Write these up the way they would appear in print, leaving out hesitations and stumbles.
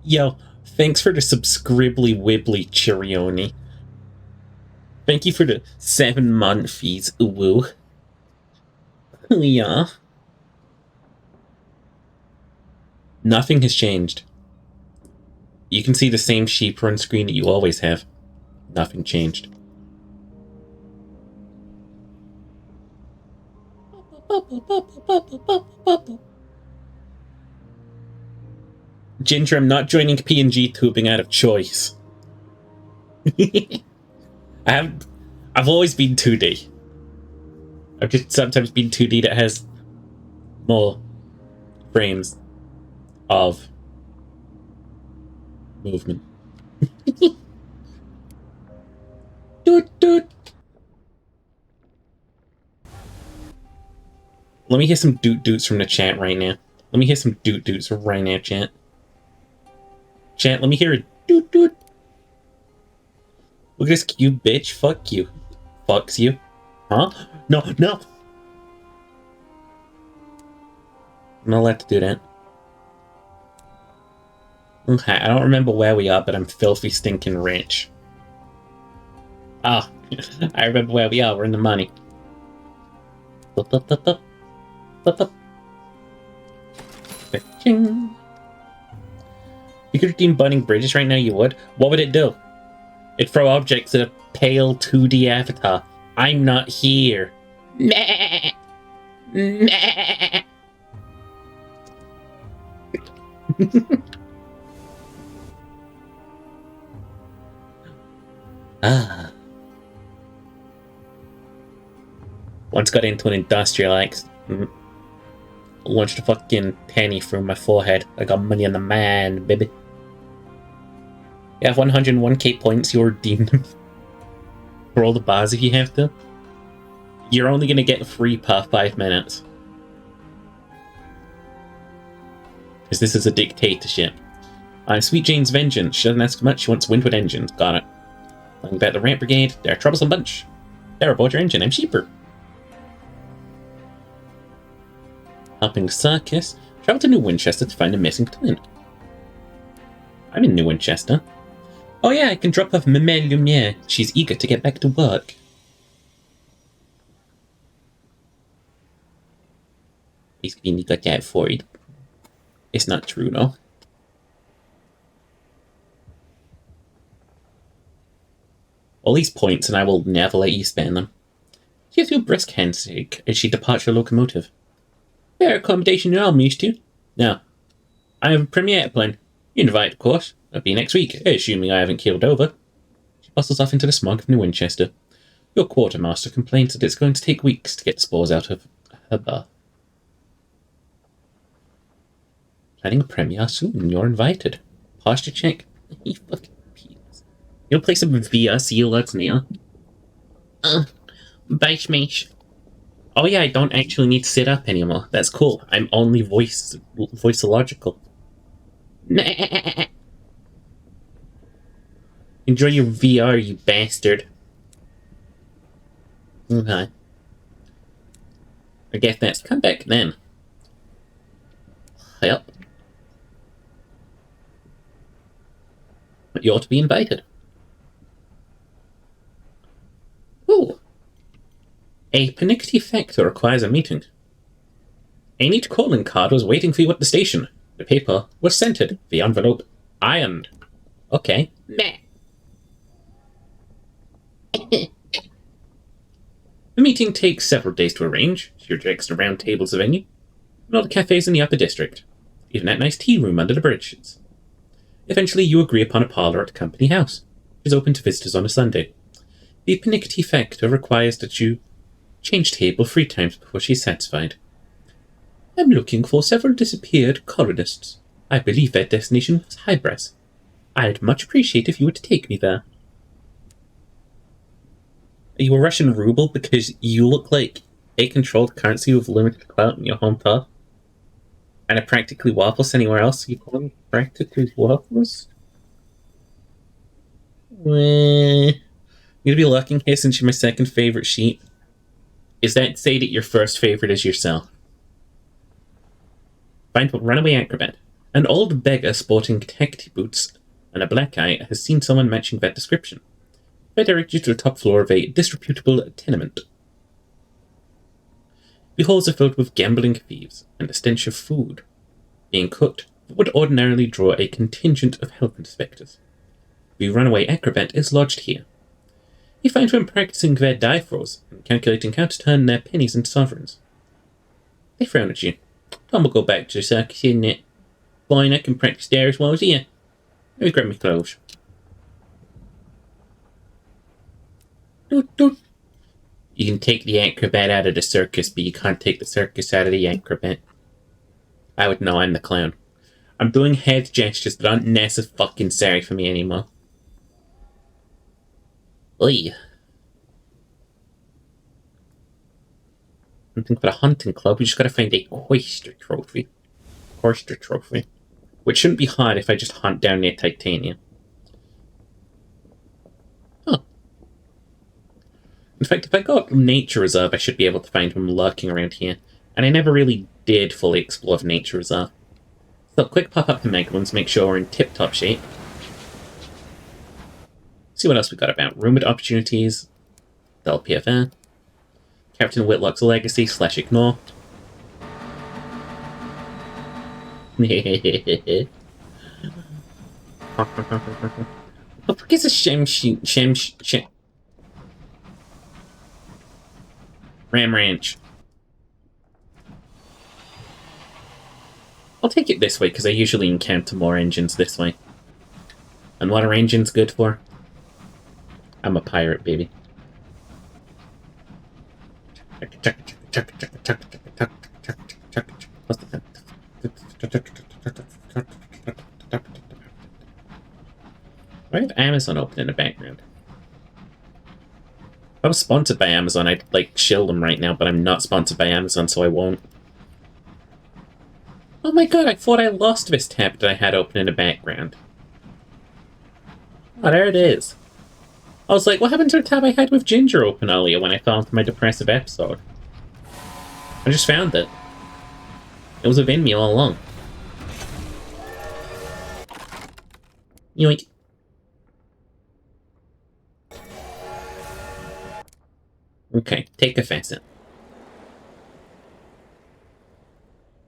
Yo, thanks for the subscribly wibbly Cheerioni. Thank you for the 7-month fees, woo. Yeah. Nothing has changed. You can see the same sheep run screen that you always have. Nothing changed. Ginger, I'm not joining PNG tubing out of choice. I've always been 2D. I've just sometimes been 2D that has more frames of movement. Doot doot. Let me hear some doot doots from the chat right now. Let me hear some doot doots right now, chat. Chat, let me hear a doot doot. Look at this cute bitch. Fuck you. Fucks you. Huh? No, no. I'm not allowed to do that. Okay, I don't remember where we are, but I'm filthy stinking rich. Ah, I remember where we are. We're in the money. Ching. You could redeem burning bridges right now, you would. What would it do? It'd throw objects at a pale 2D avatar. I'm not here. Meh. Meh. Ah. Once got into an industrial axe. Launched a fucking penny through my forehead. I got money on the man, baby. You have 101k points, you'll redeem them. For all the bars if you have to. You're only gonna get 3 per 5 minutes. Because this is a dictatorship. I'm Sweet Jane's Vengeance. She doesn't ask much, she wants Windward engines. Got it. Looking back at the Ramp Brigade, they're a troublesome bunch. They're aboard your engine, I'm cheaper. Helping the circus, travel to New Winchester to find a missing twin. I'm in New Winchester. Oh yeah, I can drop off Mamelle Lumiere. She's eager to get back to work. He's really got that for it. It's not true, though. All these points, and I will never let you spend them. Gives you a brisk handshake as she departs your locomotive. Fair accommodation you're all used to. Now, I have a premiere airplane. You're invited, of course. That'll be next week, assuming I haven't keeled over. She bustles off into the smog of New Winchester. Your quartermaster complains that it's going to take weeks to get the spores out of her bath. Planning a premiere soon, you're invited. Posture check. You fucking penis. You'll play some VR, see you lads near. Bye, Smash. Oh yeah, I don't actually need to sit up anymore. That's cool. I'm only voiceological. Enjoy your VR, you bastard. Okay. I guess that's come back then. Yep. But you ought to be invited. Ooh. A panicky factor requires a meeting. A neat calling card was waiting for you at the station. The paper was scented, the envelope ironed. Okay. Meh. The meeting takes several days to arrange. She rejects the round tables of venue, and all the cafes in the upper district, even that nice tea room under the bridges. Eventually, you agree upon a parlour at the company house, which is open to visitors on a Sunday. The panicky factor requires that you change table 3 times before she's satisfied. I'm looking for several disappeared colonists. I believe their destination was Hybris. I'd much appreciate if you would take me there. Are you a Russian ruble because you look like a controlled currency with limited clout in your home turf? And are practically worthless anywhere else? You call them practically worthless? I'm gonna be lurking here since you're my second favourite sheep. Is that to say that your first favourite is yourself? Find a runaway acrobat. An old beggar sporting tech boots and a black eye has seen someone matching that description. They direct you to the top floor of a disreputable tenement. The halls are filled with gambling thieves and the stench of food being cooked that would ordinarily draw a contingent of health inspectors. The runaway acrobat is lodged here. You find them practicing their die throws and calculating how to turn their pennies into sovereigns. They frown at you. Tom will go back to the circus, isn't it? Fine, I can practice there as well as here. Let me grab my clothes. Doot, doot. You can take the acrobat out of the circus, but you can't take the circus out of the acrobat. I would know, I'm the clown. I'm doing head gestures that aren't necessary for me anymore. Oi. Something for a hunting club, we just gotta find a Coister trophy. Which shouldn't be hard if I just hunt down near Titania. Huh. In fact, if I go up Nature Reserve, I should be able to find them lurking around here. And I never really did fully explore the Nature Reserve. So quick pop up to Megalons, make sure we're in tip-top shape. See what else we got about. Rumored opportunities. LPFR. Captain Whitlock's legacy / ignore. What the fuck is a Shem Ram Ranch? I'll take it this way, because I usually encounter more engines this way. And what are engines good for? I'm a pirate, baby. Why have Amazon open in the background? If I was sponsored by Amazon, I'd, like, shill them right now, but I'm not sponsored by Amazon, so I won't. Oh my god, I thought I lost this tab that I had open in the background. Oh, there it is. I was like, what happened to the tab I had with Ginger open earlier when I fell into my depressive episode? I just found it. It was within me all along. Yoink. Okay, take a facet.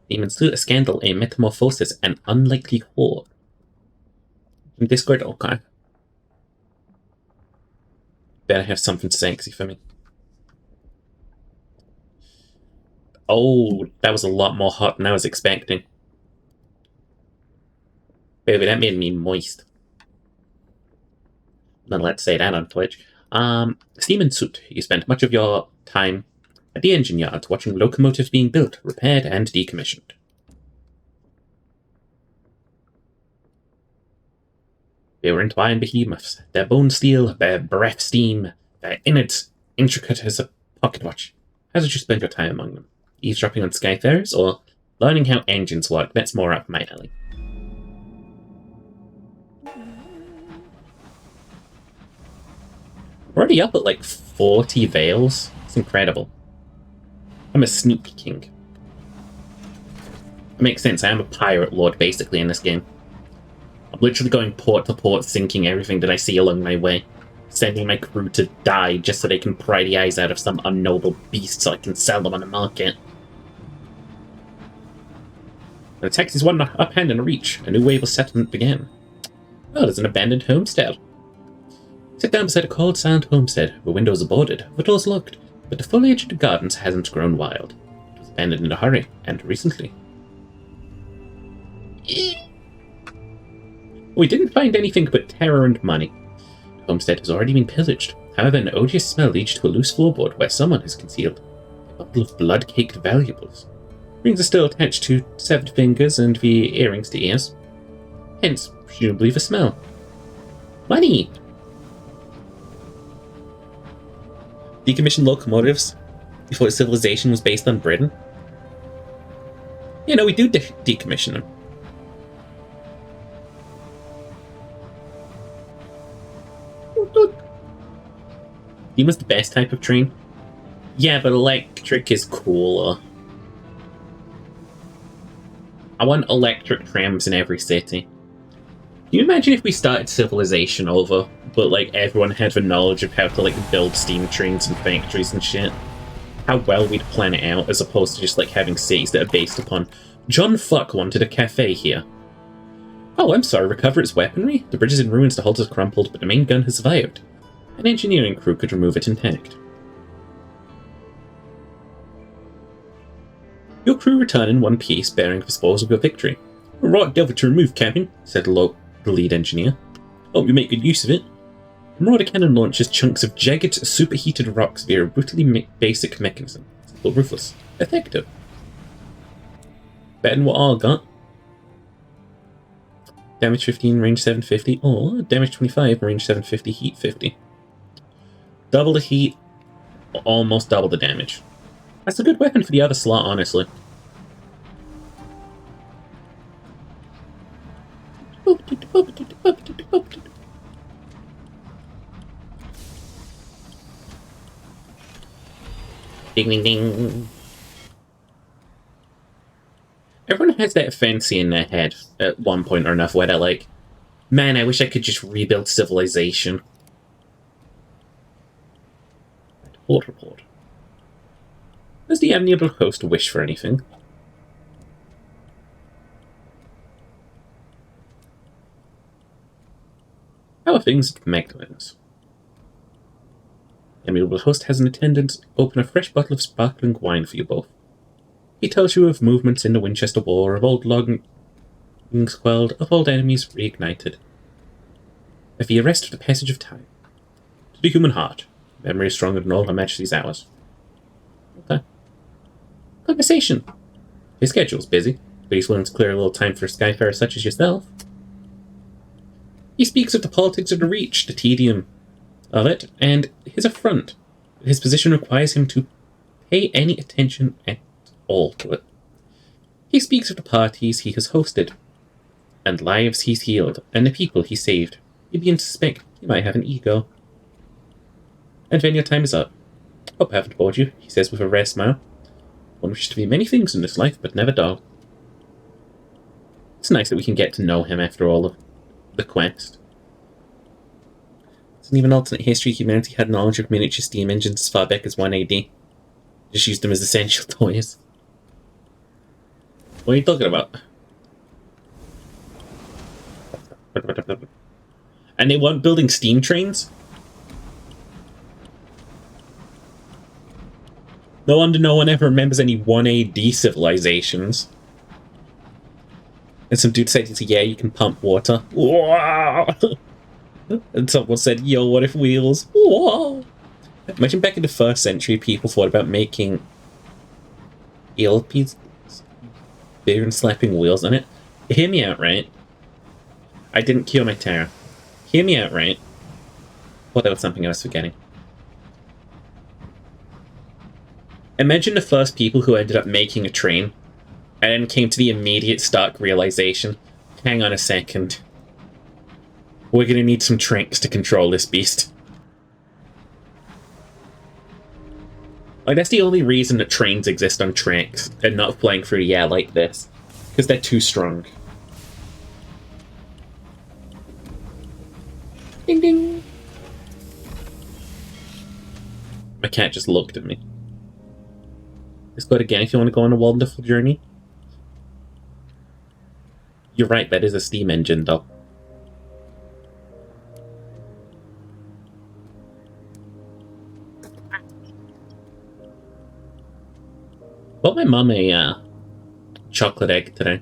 Demons through a scandal, a metamorphosis, an unlikely whore. In Discord, okay. Better have something sexy for me. Oh, that was a lot more hot than I was expecting. Baby, that made me moist. Not allowed to say that on Twitch. Seaman Suit, you spent much of your time at the engine yards watching locomotives being built, repaired, and decommissioned. They were entwined behemoths, their bone steel, their breath steam, their innards intricate as a pocket watch. How did you spend your time among them? Eavesdropping on Skyfarers, or learning how engines work? That's more up my alley. We're already up at like 40 veils. It's incredible. I'm a sneak king. It makes sense, I am a pirate lord basically in this game. I'm literally going port to port, sinking everything that I see along my way. Sending my crew to die just so they can pry the eyes out of some unknowable beast so I can sell them on the market. The text is one uphand and a reach. A new wave of settlement began. Oh, there's an abandoned homestead. Sit down beside a cold, silent homestead. The windows are boarded, the doors locked, but the foliage of the gardens hasn't grown wild. It was abandoned in a hurry, and recently. We didn't find anything but terror and money. The homestead has already been pillaged. However, an odious smell leads to a loose floorboard where someone has concealed a bundle of blood-caked valuables. Rings are still attached to severed fingers and the earrings to ears. Hence, presumably the smell. Money! Decommissioned locomotives before civilization was based on Britain? You know, we do decommission them. He was the best type of train. Yeah, but electric is cooler. I want electric trams in every city. Can you imagine if we started civilization over, but like everyone had the knowledge of how to like build steam trains and factories and shit? How well we'd plan it out, as opposed to just like having cities that are based upon John Fuck wanted a cafe here. Oh, I'm sorry, recover its weaponry? The bridge is in ruins, the hull has crumpled, but the main gun has survived. An engineering crew could remove it intact. Your crew return in one piece, bearing the spoils of your victory. Right devil to remove, Captain, said the lead engineer. Hope you make good use of it. The Marauder cannon launches chunks of jagged, superheated rocks via a brutally basic mechanism. But ruthless. Effective. Better than what I got. Damage 15, range 750, or damage 25, range 750, heat 50. Double the heat, almost double the damage. That's a good weapon for the other slot, honestly. Ding ding ding. Everyone has that fancy in their head at one point or another where they're like, man, I wish I could just rebuild civilization. Report. Does the amiable host wish for anything? How are things at Magdalene's? The amiable host has an attendant open a fresh bottle of sparkling wine for you both. He tells you of movements in the Winchester War, of old longings quelled, of old enemies reignited. Of the arrest of the passage of time. To the human heart, memory is stronger than all Her Majesty's hours. Okay. Conversation. His schedule's busy, but he's willing to clear a little time for a skyfarer such as yourself. He speaks of the politics of the Reach, the tedium of it, and his affront. His position requires him to pay any attention at all to it. He speaks of the parties he has hosted, and lives he's healed, and the people he saved. You begin to suspect he might have an ego. And then your time is up. Hope I haven't bored you, he says with a rare smile. One wishes to be many things in this life, but never dull. It's nice that we can get to know him after all of the quest. It's an even alternate history. Humanity had knowledge of miniature steam engines as far back as 1 AD. Just used them as essential toys. What are you talking about? And they weren't building steam trains? No wonder no one ever remembers any 1 AD civilizations. And some dude said, yeah, you can pump water. Wow! And someone said, yo, what if wheels? Whoa! Imagine back in the 1st century, people thought about making eel pieces bigger and slapping wheels on it. Hear me out, right? I didn't cure my terror. Hear me out, right? What, that was something I was forgetting. Imagine the first people who ended up making a train, and then came to the immediate stark realization, hang on a second. We're gonna need some tricks to control this beast. Like, that's the only reason that trains exist on tracks, and not flying through the air like this. Because they're too strong. Ding ding! My cat just looked at me. Let's go again if you want to go on a wonderful journey. You're right, that is a steam engine, though. Bought my mum a chocolate egg today.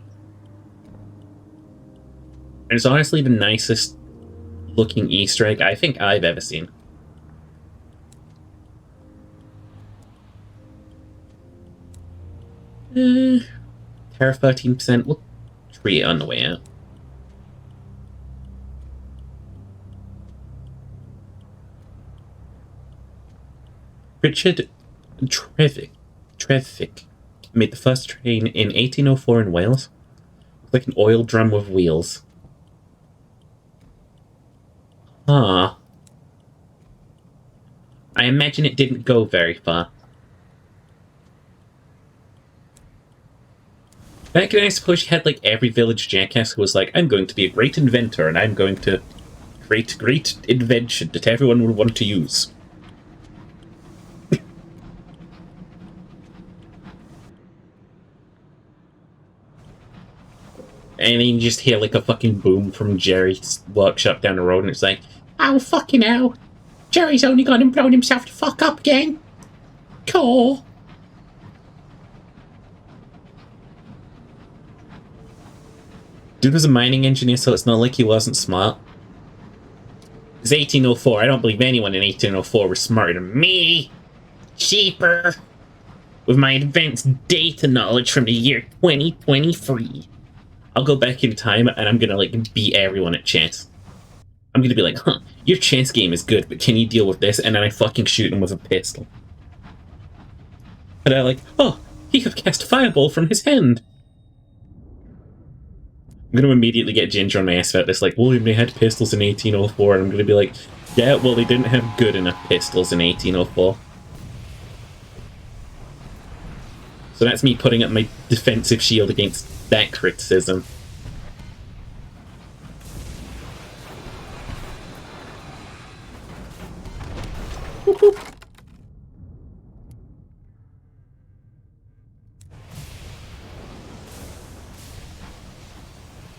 And it's honestly the nicest looking Easter egg I think I've ever seen. Terra 13%. We'll treat it on the way out. Richard Trevithick made the first train in 1804 in Wales. It's like an oil drum with wheels. Ah. I imagine it didn't go very far. Back then, I suppose you had like every village jackass who was like, I'm going to be a great inventor and I'm going to create great invention that everyone would want to use. And then you just hear like a fucking boom from Jerry's workshop down the road, and it's like, oh fucking hell, Jerry's only gone and blown himself the fuck up again. Cool. Dude was a mining engineer, so it's not like he wasn't smart. It's 1804. I don't believe anyone in 1804 was smarter than me. Cheaper. With my advanced data knowledge from the year 2023. I'll go back in time and I'm gonna like beat everyone at chess. I'm gonna be like, huh, your chess game is good, but can you deal with this? And then I fucking shoot him with a pistol. And I'm like, oh, he could cast fireball from his hand. I'm gonna immediately get Ginger on my ass about this, like, William, they had pistols in 1804, and I'm gonna be like, yeah, well, they didn't have good enough pistols in 1804. So that's me putting up my defensive shield against that criticism. Whoop, whoop.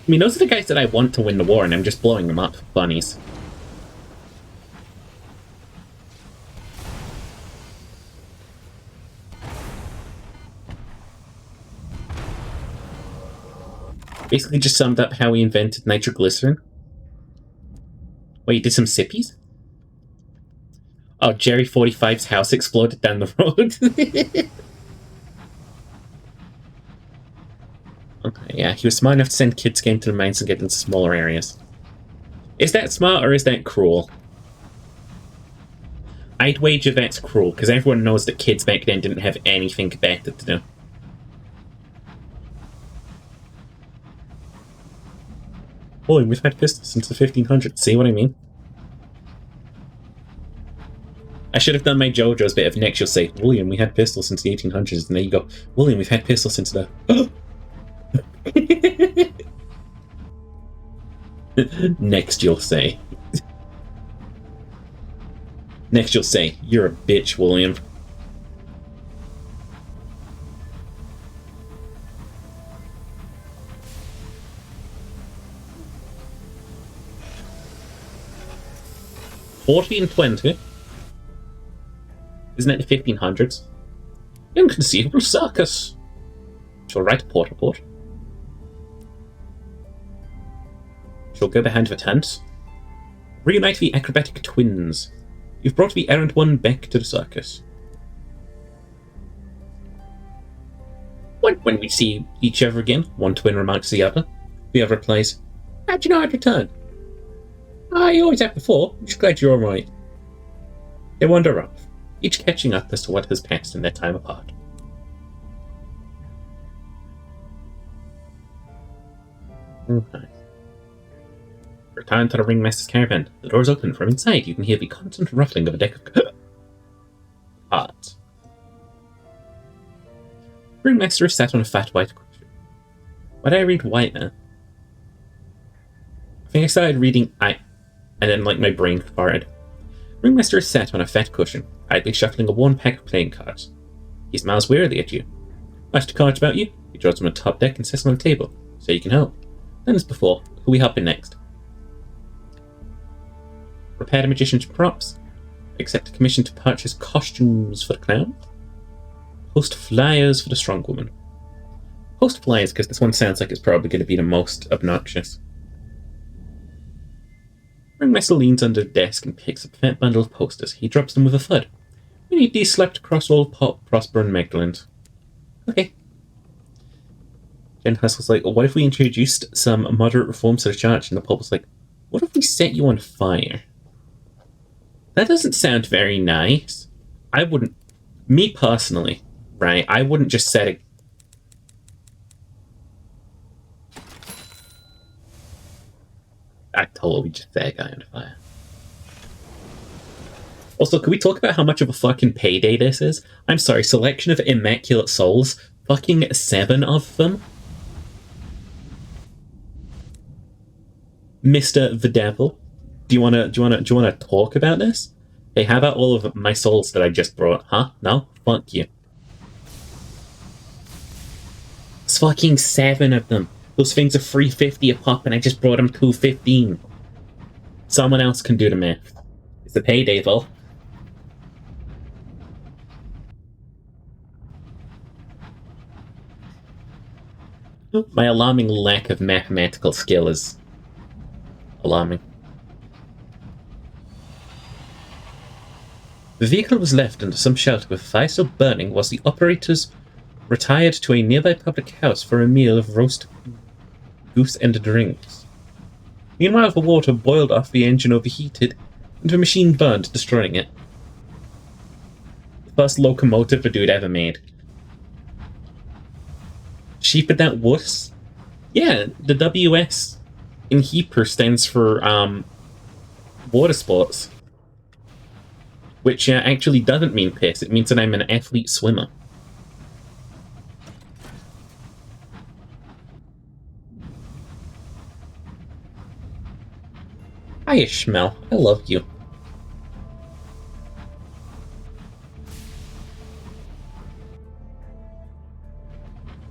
I mean, those are the guys that I want to win the war, and I'm just blowing them up, bunnies. Basically just summed up how he invented nitroglycerin. Wait, he did some sippies? Oh, Jerry 45's house exploded down the road. Okay, yeah, he was smart enough to send kids game to the mines and get into smaller areas. Is that smart or is that cruel? I'd wager that's cruel, because everyone knows that kids back then didn't have anything better to do. Boy, we've had pistols since the 1500s, see what I mean? I should have done my JoJo's bit of next you'll say, William, we had pistols since the 1800s, and there you go, William, we've had pistols since the... Next you'll say. Next you'll say, you're a bitch, William. $40 and $20. Isn't it the 1500s? Inconceivable circus. Shall write port report. Shall go behind the tent. Reunite the acrobatic twins. You've brought the errant one back to the circus. When we see each other again, one twin remarks to the other. The other replies, how'd you know I'd return? I always have before. I'm just glad you're alright. They wander off, each catching up as to what has passed in their time apart. Okay. Return to the ringmaster's caravan. The door's open. From inside, you can hear the constant ruffling of a deck of cards. Ringmaster is sat on a fat white cushion. Why did I read white now? I think I started reading and then like my brain farted. Ringmaster is sat on a fat cushion, idly shuffling a worn pack of playing cards. He smiles wearily at you. Asked cards about you? He draws them on the top deck and sets them on the table, so you can help. Then as before, who we helping next? Repair the magician's props. Accept a commission to purchase costumes for the clown. Post flyers for the strong woman. Post flyers because this one sounds like it's probably going to be the most obnoxious. Ringmaster leans under the desk and picks up a fat bundle of posters. He drops them with a thud. We need these slapped across all Pop, Prosper, and Magdalene. Okay. Jen Hustle's like, what if we introduced some moderate reforms to the church? And the Pope was like, what if we set you on fire? That doesn't sound very nice. I wouldn't, me personally, right, I wouldn't just set a... I totally just set a guy on fire. Also, can we talk about how much of a fucking payday this is? I'm sorry, selection of immaculate souls, fucking 7 of them? Mister the Devil. Do you wanna talk about this? Hey, how about all of my souls that I just brought? Huh? No? Fuck you. It's fucking 7 of them. Those things are 350 a pop, and I just brought them 215. Someone else can do the math. It's a payday, though. My alarming lack of mathematical skill is alarming. The vehicle was left under some shelter with fire still burning whilst the operators retired to a nearby public house for a meal of roast goose and drinks. Meanwhile, the water boiled off, the engine overheated, and the machine burned, destroying it. The first locomotive a dude ever made. Cheaper than wuss? Yeah, the WS in Heaper stands for water sports. Which actually doesn't mean piss, it means that I'm an athlete swimmer. Hi, Ishmael. I love you.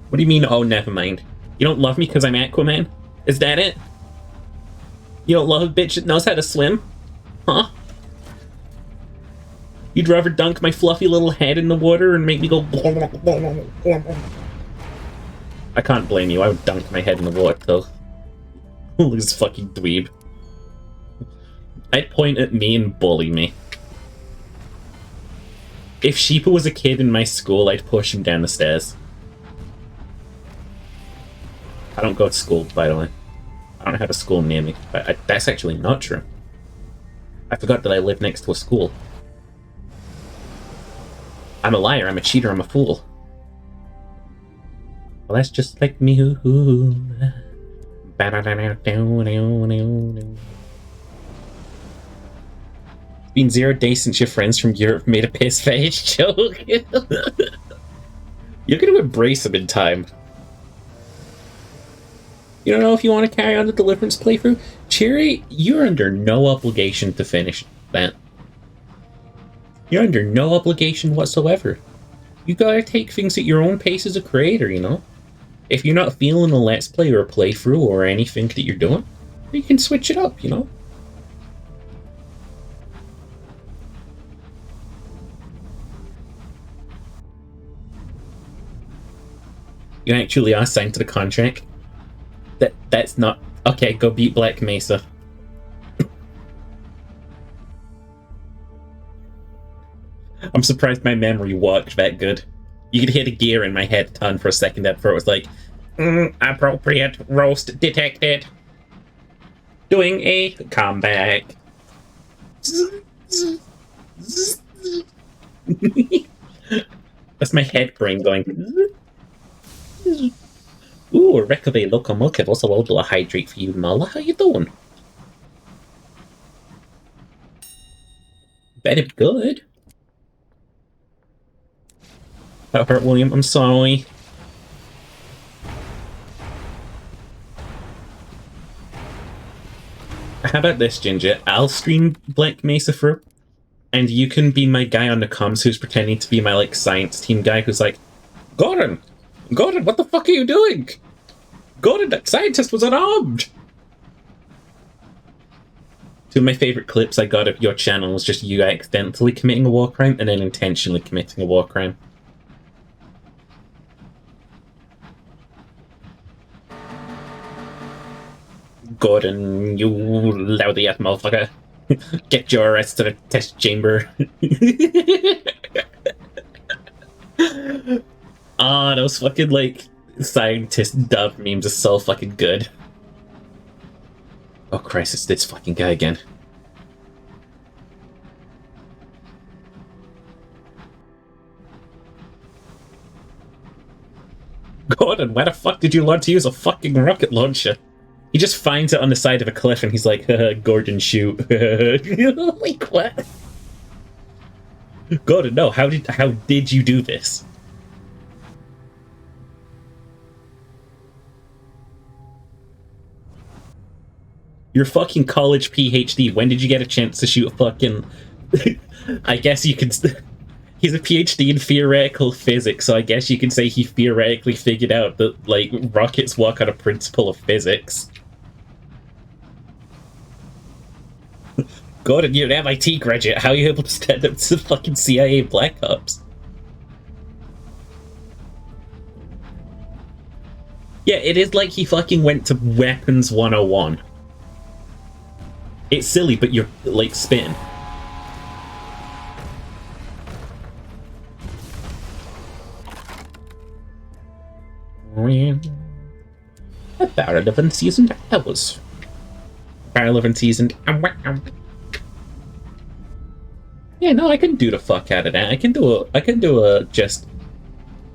What do you mean, oh, never mind? You don't love me because I'm Aquaman? Is that it? You don't love a bitch that knows how to swim? Huh? You'd rather dunk my fluffy little head in the water and make me go... I can't blame you, I would dunk my head in the water, though. This fucking dweeb. I'd point at me and bully me. If Sheepa was a kid in my school, I'd push him down the stairs. I don't go to school, by the way. I don't have a school near me. But that's actually not true. I forgot that I live next to a school. I'm a liar, I'm a cheater, I'm a fool. Well, that's just like me. It's been 0 days since your friends from Europe made a piss face joke. You're gonna embrace them in time. You don't know if you want to carry on the Deliverance playthrough? Cherry, you're under no obligation to finish that. You're under no obligation whatsoever. You gotta take things at your own pace as a creator, you know? If you're not feeling a Let's Play or a playthrough or anything that you're doing, you can switch it up, you know? You actually are signed to the contract. That's not... Okay, go beat Black Mesa. I'm surprised my memory worked that good. You could hear the gear in my head turn for a second there before it was like, appropriate roast detected. Doing a comeback. That's my head brain going. Ooh, a wreck of a locomotive. Also, I'll do a hydrate for you, Mulla. How you doing? Better be good. That hurt, William. I'm sorry. How about this, Ginger? I'll stream Black Mesa through, and you can be my guy on the comms who's pretending to be my, like, science team guy who's like, Gordon, what the fuck are you doing? Gordon, that scientist was unarmed! 2 of my favorite clips I got of your channel was just you accidentally committing a war crime and then intentionally committing a war crime. Gordon, you lousy ass motherfucker. Get your ass to the test chamber. Ah, those fucking, like, scientist dub memes are so fucking good. Oh Christ, it's this fucking guy again. Gordon, why the fuck did you learn to use a fucking rocket launcher? He just finds it on the side of a cliff and he's like, Gordon, shoot. Like, what? Gordon, no, how did you do this? Your fucking college PhD. When did you get a chance to shoot a fucking... I guess you could... He's a PhD in theoretical physics, so I guess you could say he theoretically figured out that, like, rockets work on a principle of physics. Gordon, you're an MIT graduate. How are you able to stand up to the fucking CIA Black Ops? Yeah, it is like he fucking went to Weapons 101. It's silly, but you're, like, spitting. About 11 seasoned hours. About 11 seasoned... Yeah, no, I can do the fuck out of that. I can do a just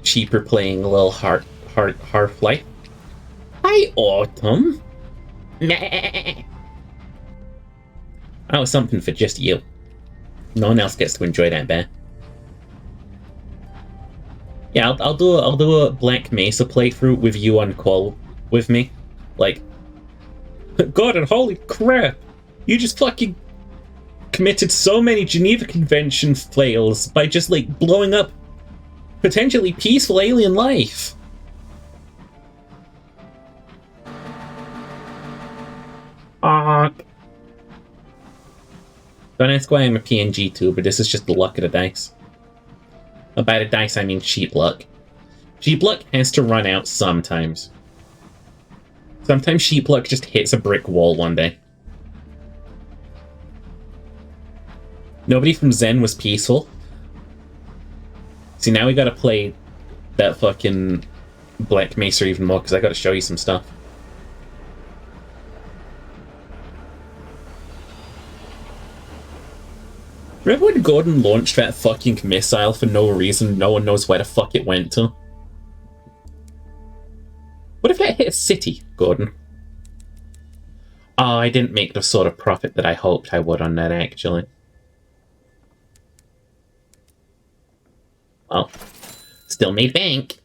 cheaper playing a little Half-Life. Hi, Autumn. Oh, something for just you. No one else gets to enjoy that bear. Yeah, I'll do a Black Mesa playthrough with you on call with me. Like, Gordon, holy crap! You just fucking committed so many Geneva Convention fails by just, like, blowing up potentially peaceful alien life. Don't ask why I'm a PNG too, but this is just the luck of the dice. By the dice, I mean cheap luck. Cheap luck has to run out sometimes. Sometimes sheep luck just hits a brick wall one day. Nobody from Zen was peaceful. See, now we gotta play that fucking Black Mesa even more, because I gotta show you some stuff. Remember when Gordon launched that fucking missile for no reason? No one knows where the fuck it went to. What if that hit a city, Gordon? Oh, I didn't make the sort of profit that I hoped I would on that, actually. Well, still made bank.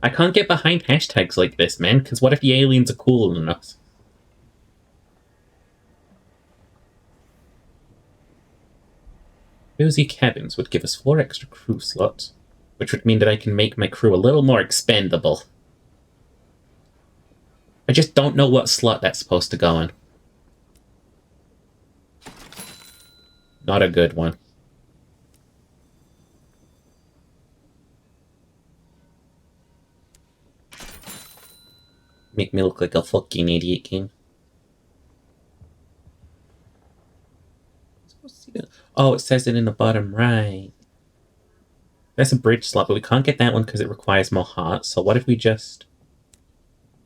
I can't get behind hashtags like this, man, because what if the aliens are cooler than us? Cozy cabins would give us 4 extra crew slots, which would mean that I can make my crew a little more expendable. I just don't know what slot that's supposed to go in. Not a good one. Make me look like a fucking idiot, King. Oh, it says it in the bottom right. That's a bridge slot, but we can't get that one because it requires more hearts. So what if we just...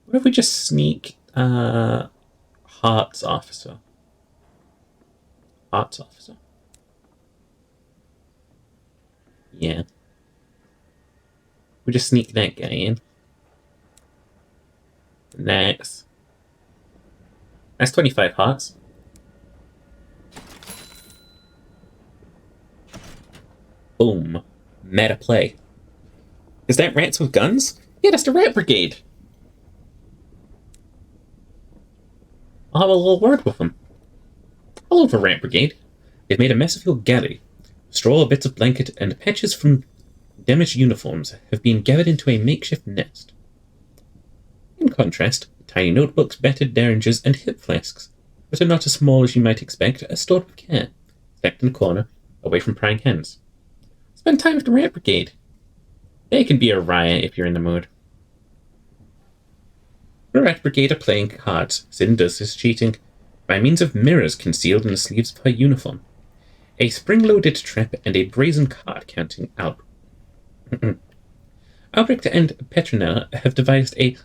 What if we just sneak... Hearts Officer? Hearts Officer. Yeah. We just sneak that guy in. Nice. That's 25 hearts. Boom. Meta play. Is that rats with guns? Yeah, that's the Rat Brigade. I'll have a little word with them. Hello, the Rat Brigade. They've made a mess of your galley. Straw, bits of blanket, and patches from damaged uniforms have been gathered into a makeshift nest. In contrast, tiny notebooks, battered derringers, and hip flasks, but are not as small as you might expect, are stored with care, stacked in a corner, away from prying hands. Spend time with the Rat Brigade. They can be a riot if you're in the mood. The Rat Brigade are playing cards. Sin does his cheating by means of mirrors concealed in the sleeves of her uniform, a spring-loaded trap, and a brazen card counting out. Albrecht and Petronella have devised a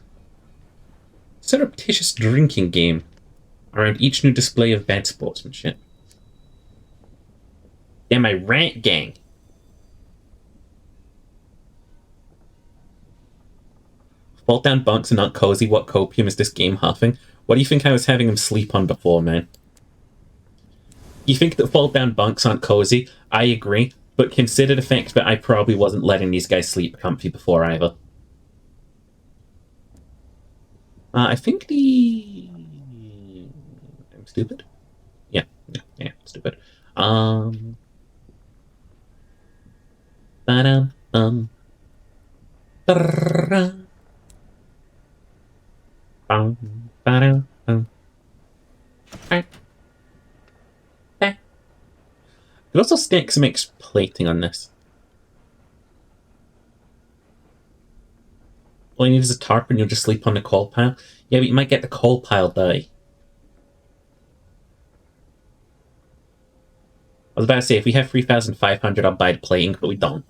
surreptitious drinking game around each new display of bad sportsmanship. They're my rat gang. Fall down bunks are not cozy. What copium is this game huffing? What do you think I was having him sleep on before, man? You think that fall down bunks aren't cozy? I agree. But consider the fact that I probably wasn't letting these guys sleep comfy before either. I think I'm stupid? Yeah, stupid. Ba-dum, ba-dum, bum, ba-dum, bum. Could also stick some extra plating on this. All you need is a tarp and you'll just sleep on the coal pile. Yeah, but you might get the coal pile die. I was about to say, if we have 3,500, I'll buy the plating, but we don't.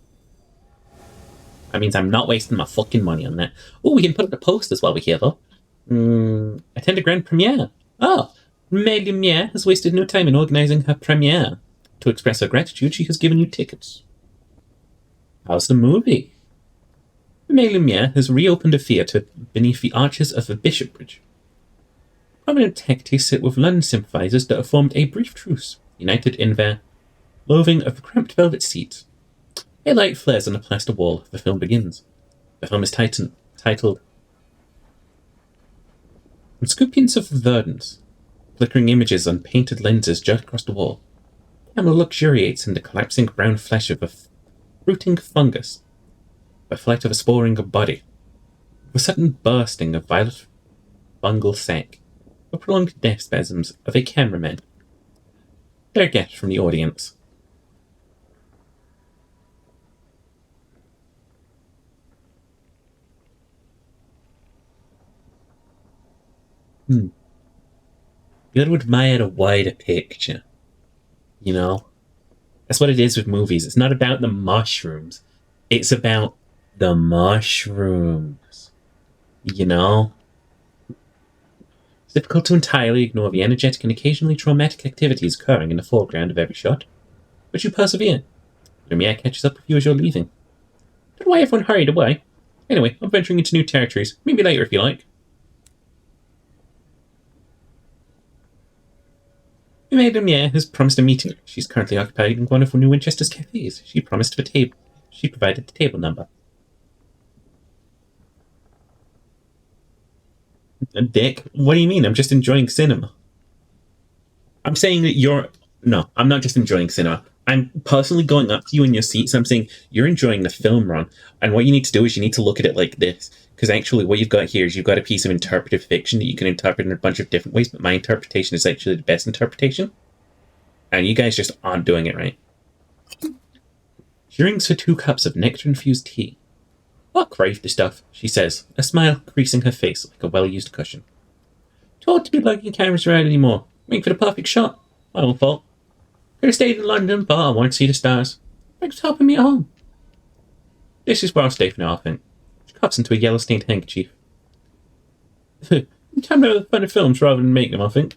That means I'm not wasting my fucking money on that. Oh, we can put up the posters while we're here, though. Attend a grand premiere. Oh, May Lumiere has wasted no time in organising her premiere. To express her gratitude, she has given you tickets. How's the movie? May Lumiere has reopened a theatre beneath the arches of the Bishopbridge. Prominent tactics sit with London sympathisers that have formed a brief truce, united in their loathing of the cramped velvet seats. A light flares on the plaster wall. The film begins. The film is titled Scorpions of Verdance. Flickering images on painted lenses jut across the wall. The camera luxuriates in the collapsing brown flesh of a fruiting fungus, the flight of a sporing body, the sudden bursting of violet fungal sac, the prolonged death spasms of a cameraman. Fair guess from the audience. You gotta admire a wider picture. You know? That's what it is with movies. It's not about the mushrooms. It's about the mushrooms. You know? It's difficult to entirely ignore the energetic and occasionally traumatic activities occurring in the foreground of every shot. But you persevere. Lumiere catches up with you as you're leaving. Don't know why everyone hurried away. Anyway, I'm venturing into new territories. Maybe later if you like. Lumiere has promised a meeting. She's currently occupied in one of New Winchester's cafes. She promised the table. She provided the table number. Dick, what do you mean? I'm just enjoying cinema. I'm saying that you're... No, I'm not just enjoying cinema. I'm personally going up to you in your seat, so I'm saying you're enjoying the film run. And what you need to do is you need to look at it like this. Because actually what you've got here is you've got a piece of interpretive fiction that you can interpret in a bunch of different ways, but my interpretation is actually the best interpretation. And you guys just aren't doing it right. She rings for 2 cups of nectar-infused tea. I'll crave the stuff, she says, a smile creasing her face like a well-used cushion. Too old to be lugging cameras around anymore. Waiting for the perfect shot. My own fault. Could have stayed in London, but I wanted to see the stars. Thanks for helping me at home. This is where I'll stay for now, I think. She cups into a yellow-stained handkerchief. Time to have fun of films rather than make them, I think.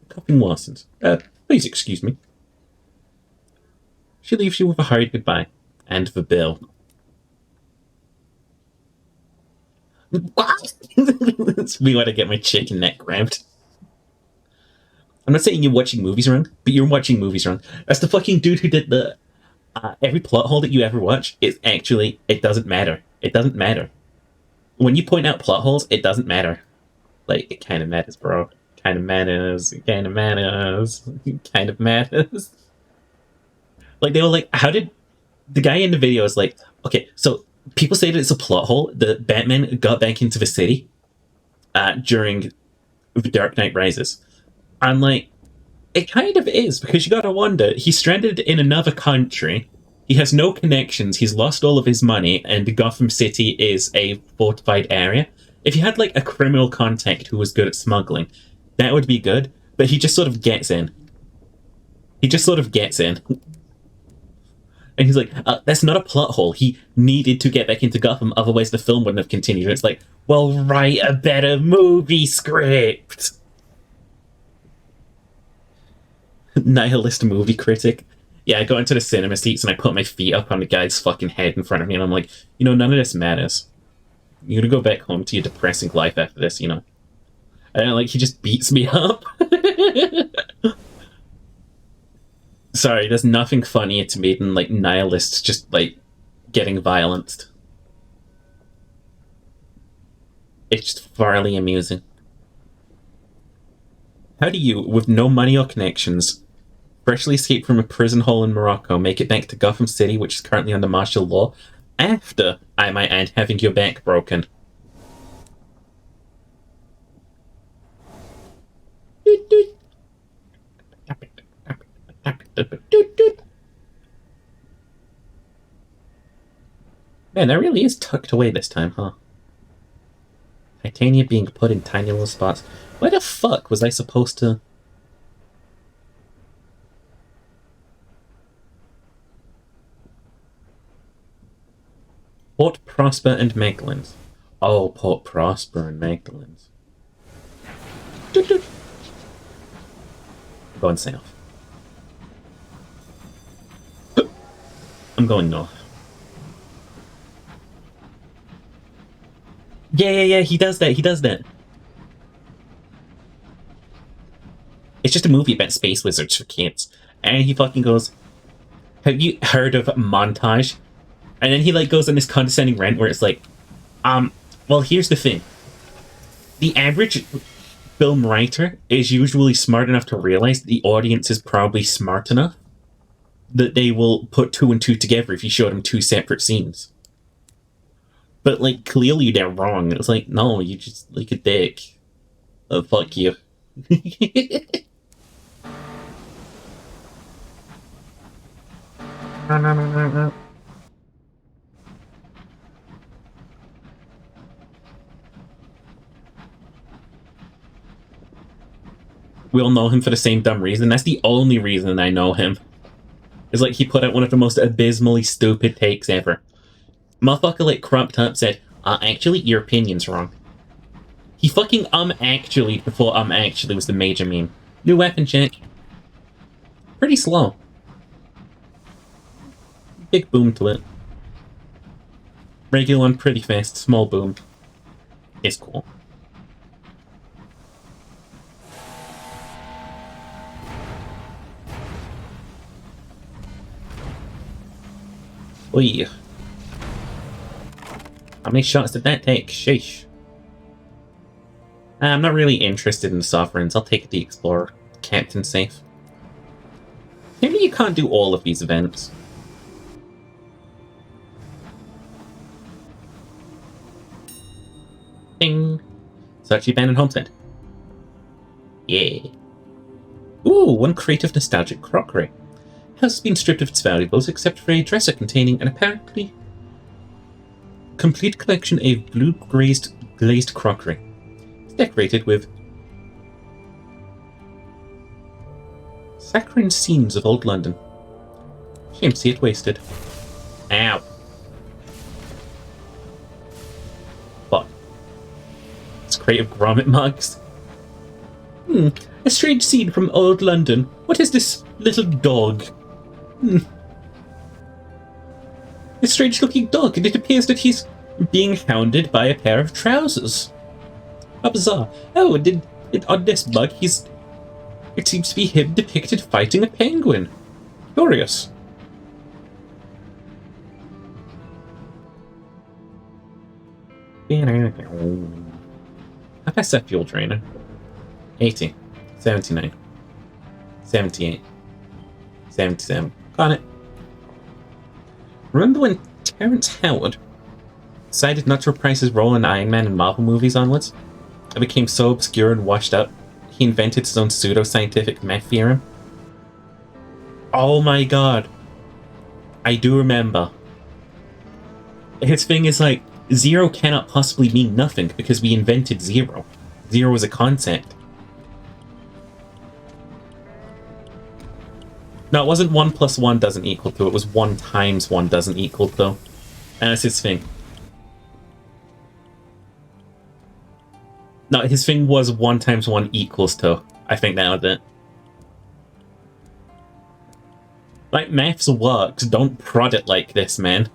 Cupping worsens. Please excuse me. She leaves you with a hurried goodbye. And the bill. What? That's me when I get my chicken neck grabbed. I'm not saying you're watching movies wrong, but you're watching movies wrong. That's the fucking dude who did the... every plot hole that you ever watch is actually... It doesn't matter. It doesn't matter. When you point out plot holes, it doesn't matter. Like, it kind of matters, bro. Kind of matters. It kind of matters. It kind of matters. Like, they were like, how did... The guy in the video is like, okay, so people say that it's a plot hole that Batman got back into the city during The Dark Knight Rises. I'm like, it kind of is, because you gotta wonder, he's stranded in another country, he has no connections, he's lost all of his money, and Gotham City is a fortified area. If you had, like, a criminal contact who was good at smuggling, that would be good, but he just sort of gets in. He just sort of gets in. And he's like, that's not a plot hole. He needed to get back into Gotham, otherwise the film wouldn't have continued. And it's like, well, write a better movie script. Nihilist movie critic. Yeah, I got into the cinema seats and I put my feet up on the guy's fucking head in front of me and I'm like, you know, none of this matters. You're gonna go back home to your depressing life after this, you know. And like, he just beats me up. Sorry, there's nothing funnier to me than like nihilists just like getting violenced. It's just thoroughly amusing. How do you, with no money or connections, freshly escaped from a prison hole in Morocco, make it back to Gotham City, which is currently under martial law, after, I might add, having your back broken? Man, that really is tucked away this time, huh? Titania being put in tiny little spots. Why the fuck was I supposed to... Port Prosper and Magdalene's. Oh, Port Prosper and Magdalene's. I'm going south. I'm going north. Yeah, he does that. It's just a movie about space wizards for kids. And he fucking goes, have you heard of Montage? And then he like goes on this condescending rant where it's like, well, here's the thing. The average film writer is usually smart enough to realize that the audience is probably smart enough that they will put two and two together if you show them two separate scenes. But, like, clearly they're wrong. It's like, no, you just like a dick. Oh, fuck you. We all know him for the same dumb reason. That's the only reason I know him. It's like he put out one of the most abysmally stupid takes ever. Motherfucker like crumped up said, actually, your opinion's wrong. He fucking actually before actually was the major meme. New weapon check. Pretty slow. Big boom to it. Regular one pretty fast, small boom. It's cool. Oy. How many shots did that take? Sheesh. I'm not really interested in the sovereigns. I'll take the Explorer. Captain safe. Maybe you can't do all of these events. Ding. Search the abandoned homestead. Yeah. Ooh, one creative nostalgic crockery. House has been stripped of its valuables except for a dresser containing an apparently complete collection of blue glazed crockery. It's decorated with saccharine scenes of old London. Shame to see it wasted. Ow. What? It's creative grommet mugs. A strange scene from old London. What is this little dog? A strange-looking dog, and it appears that he's being hounded by a pair of trousers. How bizarre. Oh, and on this mug, it seems to be him depicted fighting a penguin. Curious. How fast that fuel drainer? 80. 79. 78. 77. Got it. Remember when Terrence Howard decided not to reprise his role in Iron Man and Marvel movies onwards? It became so obscure and washed up, he invented his own pseudo-scientific meth theorem? Oh my god. I do remember. His thing is like, zero cannot possibly mean nothing because we invented zero. Zero is a concept. No, it wasn't 1 + 1 doesn't equal 2, it was 1 × 1 doesn't equal 2. And that's his thing. No, his thing was 1 × 1 = 2. I think that was it. Like, maths works, don't prod it like this, man.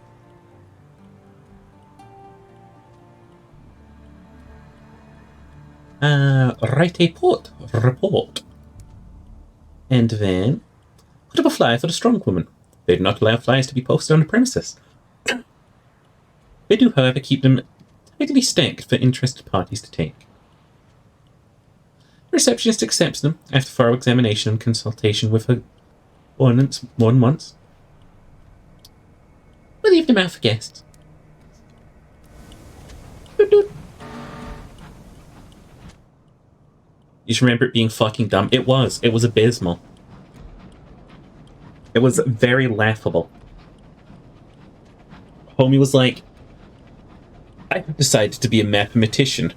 Write a report. And then... Put up a flyer for the strong woman. They do not allow flyers to be posted on the premises. They do, however, keep them tightly stacked for interested parties to take. The receptionist accepts them after thorough examination and consultation with her ordnance more than once. We'll leave them out for guests. Doot doot. You just remember it being fucking dumb. It was. It was abysmal. It was very laughable. Homie was like, I have decided to be a mathematician.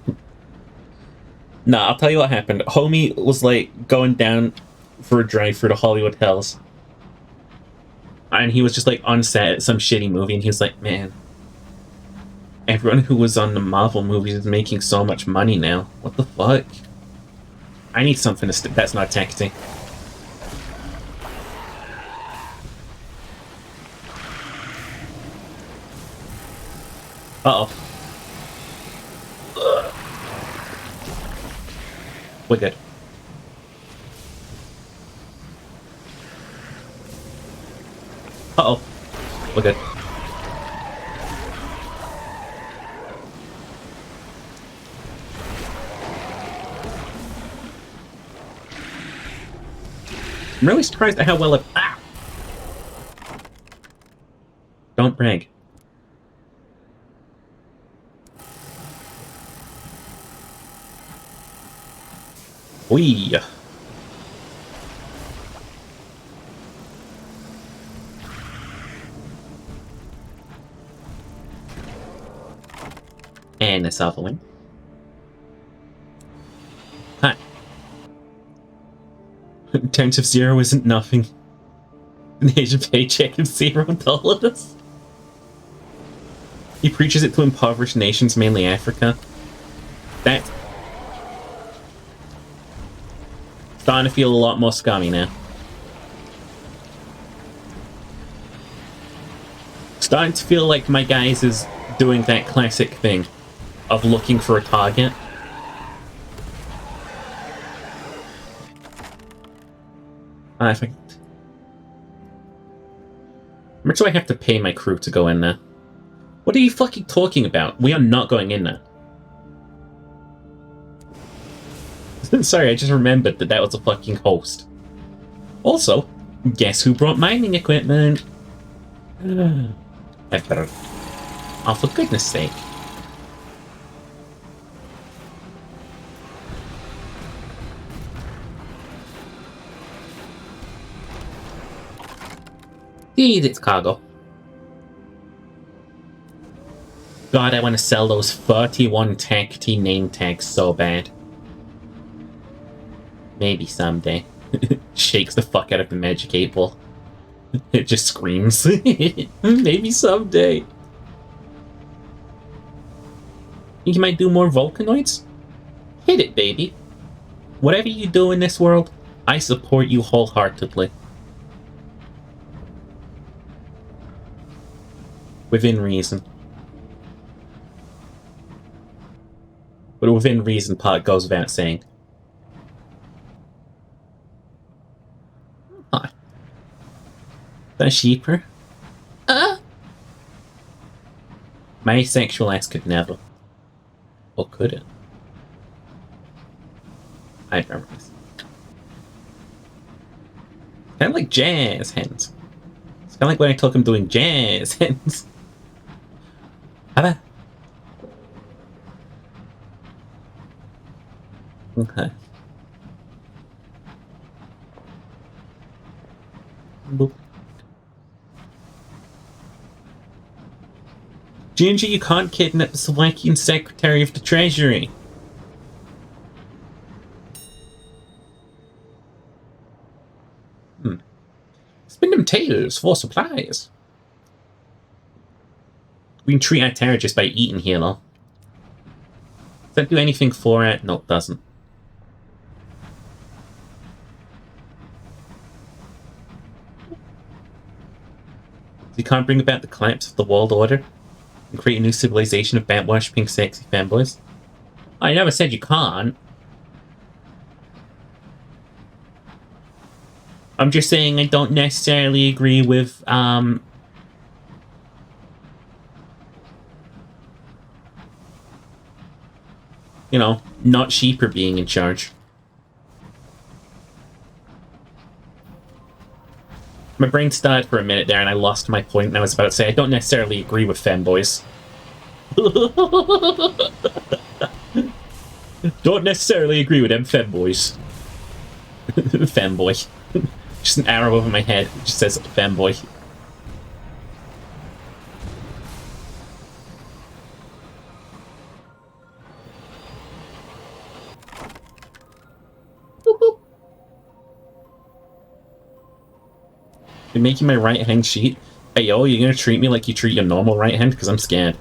Nah, I'll tell you what happened. Homie was like going down for a drive through the Hollywood Hills. And he was just like on set at some shitty movie, and he was like, man, everyone who was on the Marvel movies is making so much money now. What the fuck? I need something to that's not texting. Uh-oh. We're good. Uh-oh. We're good. I'm really surprised at how well Don't brag. Whee! And a soft wing. Hi. Terms of zero isn't nothing. An Asian paycheck of $0. He preaches it to impoverished nations, mainly Africa. That's starting to feel a lot more scummy now. Starting to feel like my guys is doing that classic thing of looking for a target. I think. How much do I have to pay my crew to go in there? What are you fucking talking about? We are not going in there. Sorry, I just remembered that was a fucking host. Also, guess who brought mining equipment? I better. Oh, for goodness sake. It's cargo. God, I want to sell those 31 Tech T name tags so bad. Maybe someday. Shakes the fuck out of the magic 8-ball. It just screams. Maybe someday. Think you might do more Vulcanoids? Hit it, baby. Whatever you do in this world, I support you wholeheartedly. Within reason. But within reason part goes without saying. Huh. That sheeper? My sexual ass could never. Or could it? I promise. Kind of like jazz hands. It's kind of like when I took him doing jazz hands. Okay. Boop. Ginger, you can't kidnap the Slovakian Secretary of the Treasury. Spin them tails for supplies. We can treat our terror just by eating here, though. Does that do anything for it? No, it doesn't. You can't bring about the collapse of the world order and create a new civilization of bat-worshipping sexy fanboys. I never said you can't. I'm just saying I don't necessarily agree with, you know, not sheeper being in charge. My brain started for a minute there and I lost my point and I was about to say I don't necessarily agree with femboys. Don't necessarily agree with them femboys. Femboy. Just an arrow over my head. It just says femboy. You're making my right hand cheat? Hey yo, you're gonna treat me like you treat your normal right hand? Because I'm scared.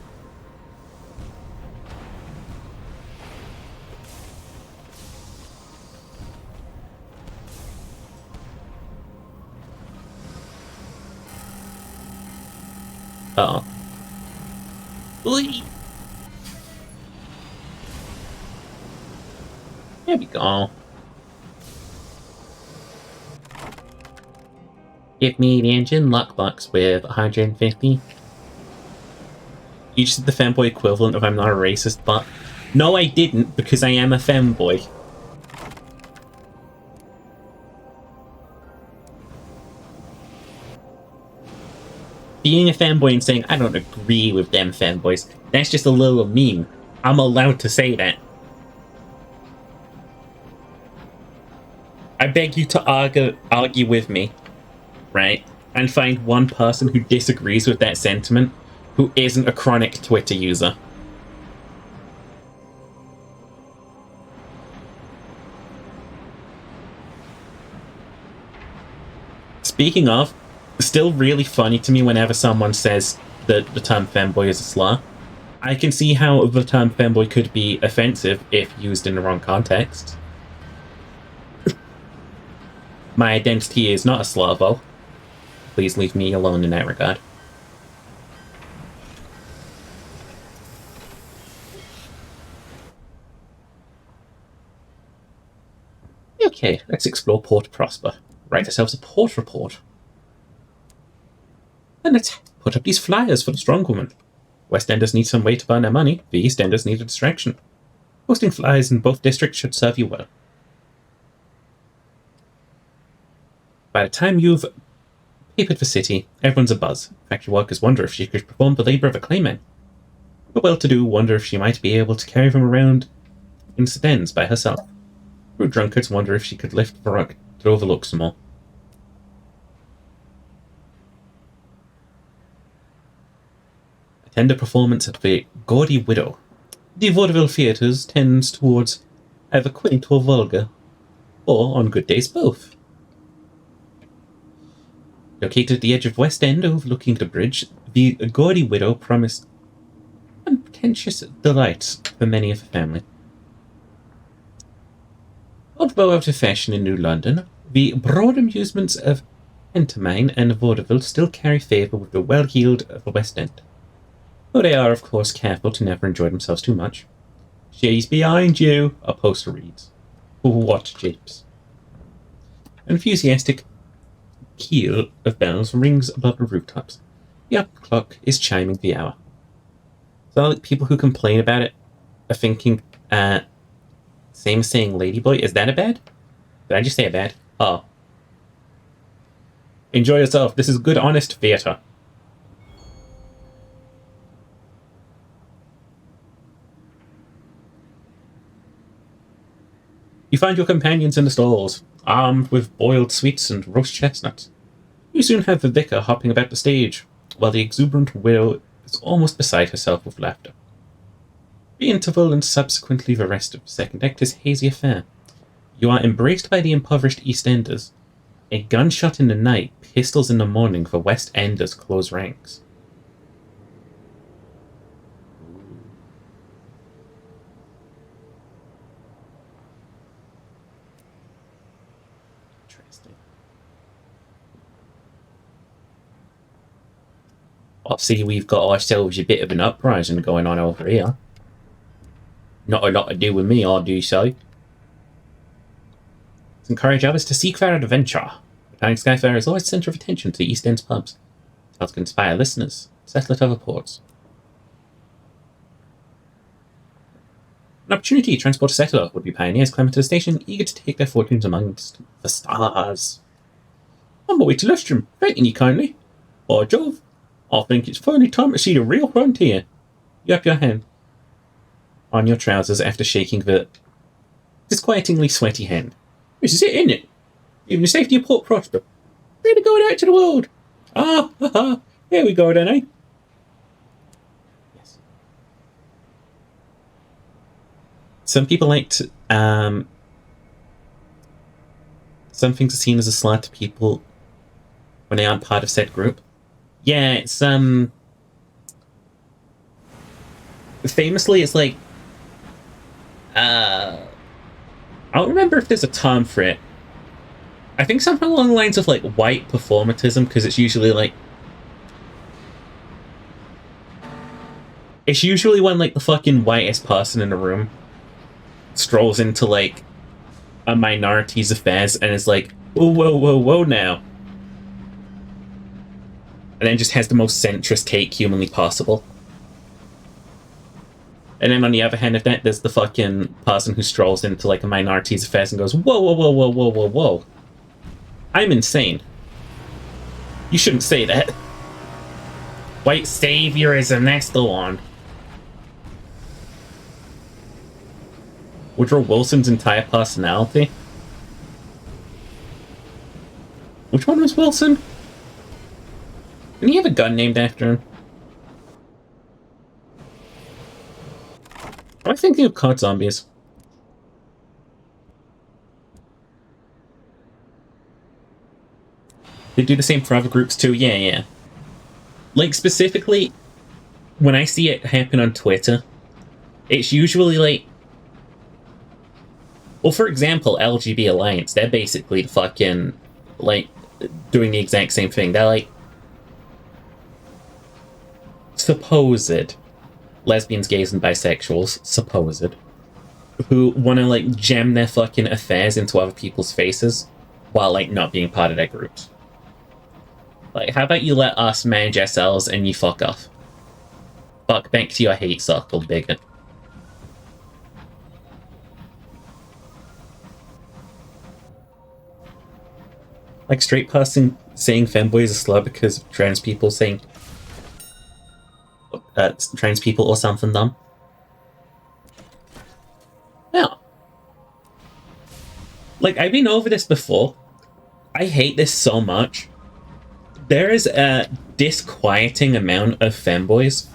Uh-oh. There we go. Give me the engine lockbox with 150. You just did the femboy equivalent of I'm not a racist, but... No, I didn't, because I am a femboy. Being a fanboy and saying, I don't agree with them fanboys, that's just a little meme. I'm allowed to say that. I beg you to argue with me, right? And find one person who disagrees with that sentiment who isn't a chronic Twitter user. Speaking of, still really funny to me whenever someone says that the term femboy is a slur. I can see how the term femboy could be offensive if used in the wrong context. My identity is not a slur, though. Please leave me alone in that regard. Okay, let's explore Port Prosper. Write ourselves a port report. And let's put up these flyers for the strong woman. West Enders need some way to earn their money. The East Enders need a distraction. Posting flyers in both districts should serve you well. By the time you've papered the city, everyone's abuzz. Factory workers wonder if she could perform the labour of a clayman. The well-to-do wonder if she might be able to carry them around in sedans by herself. Rude drunkards wonder if she could lift the rug that overlooks them all. Attend a performance at the Gaudy Widow. The vaudeville theatres tends towards either quaint or vulgar, or, on good days, both. Located at the edge of West End overlooking the bridge, the Gaudy Widow promised unpretentious delights for many of the family. Although out of fashion in New London, the broad amusements of pantomime and vaudeville still carry favour with the well-heeled of the West End. Though they are, of course, careful to never enjoy themselves too much. She's behind you, a poster reads. What japes. An enthusiastic peal of bells rings above the rooftops. The upper clock is chiming the hour. So people who complain about it are thinking, same as saying ladyboy. Is that a bad? Did I just say a bad? Oh. Enjoy yourself. This is good, honest theatre. You find your companions in the stalls, armed with boiled sweets and roast chestnuts. You soon have the vicar hopping about the stage, while the exuberant widow is almost beside herself with laughter. The interval and subsequently the rest of the second act is hazy affair. You are embraced by the impoverished East Enders. A gunshot in the night, pistols in the morning for West Enders close ranks. Interesting. Obviously, we've got ourselves a bit of an uprising going on over here. Not a lot to do with me, I do so. Encourage others to seek their adventure. Panic Skyfire is always the centre of attention to the East End's pubs. How to inspire listeners, settle at other ports. An opportunity to transport a settler would be pioneers climbing to the station, eager to take their fortunes amongst the stars. On my way to Lustrum, thanking you kindly. By Jove, I think it's finally time to see the real frontier. You up your hand on your trousers after shaking the disquietingly sweaty hand. This is it, isn't it? Even the safety of Port Prosper. Ready to go out to the world. Ah, ha, ha. Here we go then, eh? Yes. Some people like to, some things are seen as a slight to people when they aren't part of said group. Yeah, it's, famously, it's like, I don't remember if there's a term for it. I think something along the lines of, like, white performatism, because it's usually, like... It's usually when, like, the fucking whitest person in the room strolls into, like, a minority's affairs and is like, whoa, whoa, whoa, whoa now. And then just has the most centrist take humanly possible. And then on the other hand of that, there's the fucking person who strolls into, like, a minority's affairs and goes, whoa, whoa, whoa, whoa, whoa, whoa, whoa. I'm insane. You shouldn't say that. White saviorism, that's the one. Woodrow Wilson's entire personality? Which one was Wilson? Didn't he have a gun named after him? Am I thinking of Cod Zombies? They do the same for other groups too, yeah. Like, specifically, when I see it happen on Twitter, it's usually like... Well, for example, LGB Alliance, they're basically the fucking, like, doing the exact same thing. They're like... supposed lesbians, gays, and bisexuals, supposed, who want to, like, jam their fucking affairs into other people's faces while, like, not being part of their groups. Like, how about you let us manage ourselves and you fuck off? Fuck back to your hate circle, bigot. Like, straight person saying femboy is a slur because trans people saying trans people or something dumb. Yeah. Like, I've been over this before. I hate this so much. There is a disquieting amount of femboys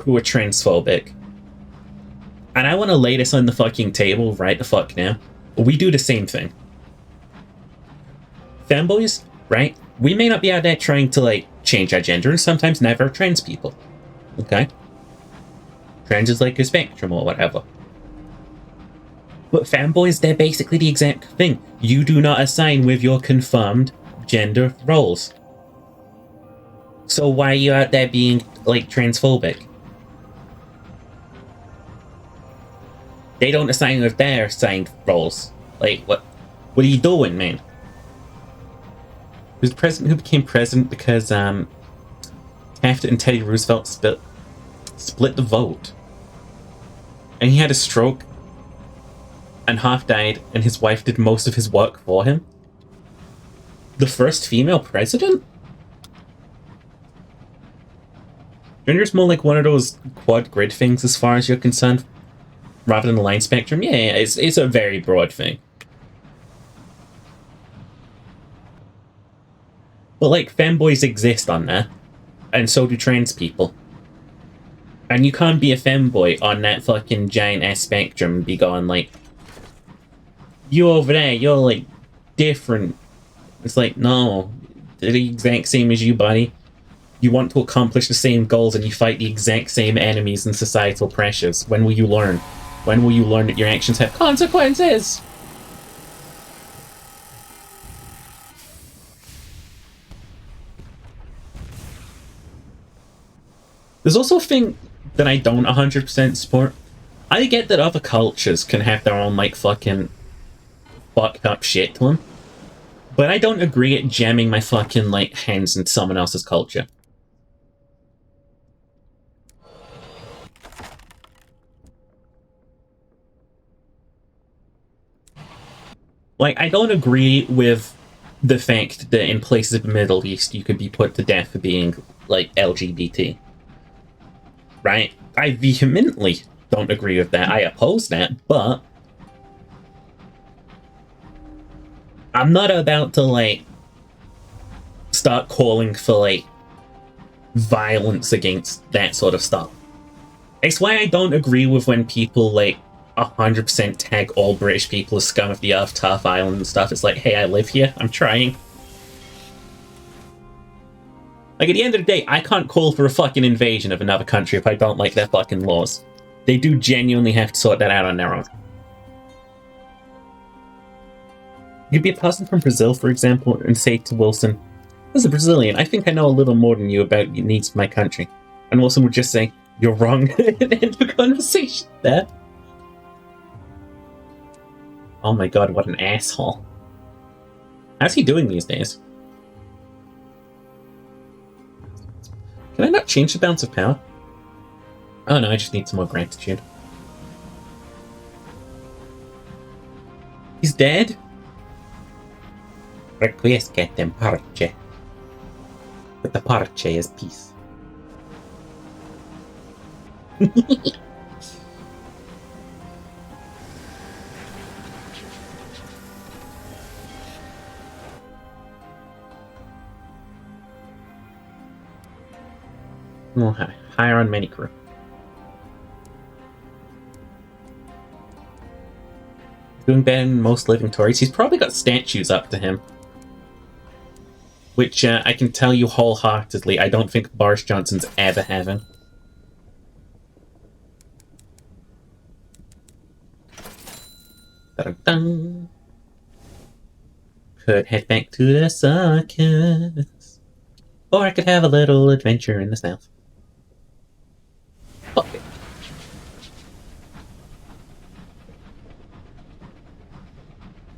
who are transphobic. And I want to lay this on the fucking table right the fuck now. We do the same thing. Femboys, right? We may not be out there trying to, like, change our gender, and sometimes never trans people. Okay? Trans is like a spectrum or whatever. But femboys, they're basically the exact thing. You do not assign with your confirmed gender roles. So why are you out there being, like, transphobic? They don't assign with their assigned roles. Like, what are you doing, man? Who's the president who became president because, Taft and Teddy Roosevelt split the vote. And he had a stroke and half died, and his wife did most of his work for him? The first female president? Gender's more like one of those quad grid things as far as you're concerned, rather than a line spectrum. Yeah, it's a very broad thing. But, like, femboys exist on there, and so do trans people. And you can't be a femboy on that fucking giant-ass spectrum and be going, like, you over there, you're, like, different. It's like, no, they're the exact same as you, buddy. You want to accomplish the same goals and you fight the exact same enemies and societal pressures. When will you learn? When will you learn that your actions have consequences? There's also a thing that I don't 100% support. I get that other cultures can have their own, like, fucking fucked up shit to them. But I don't agree at jamming my fucking, like, hands in someone else's culture. Like, I don't agree with the fact that in places of the Middle East you could be put to death for being, like, LGBT. Right? I vehemently don't agree with that. I oppose that, but I'm not about to, like, start calling for, like, violence against that sort of stuff. It's why I don't agree with when people, like, 100% tag all British people as scum of the earth, tough island and stuff. It's like, hey, I live here. I'm trying. Like, at the end of the day, I can't call for a fucking invasion of another country if I don't like their fucking laws. They do genuinely have to sort that out on their own. You'd be a person from Brazil, for example, and say to Wilson, as a Brazilian, I think I know a little more than you about the needs of my country. And Wilson would just say, you're wrong, and end the conversation there. Oh my god, what an asshole. How's he doing these days? Can I not change the balance of power? Oh no, I just need some more gratitude. He's dead? Requiescat in parce. But the parce is peace. Oh, higher on many crew. Doing better than most living Tories. He's probably got statues up to him. Which I can tell you wholeheartedly, I don't think Boris Johnson's ever having. Da-da-dun. Could head back to the circus. Or I could have a little adventure in the south. Fuck it.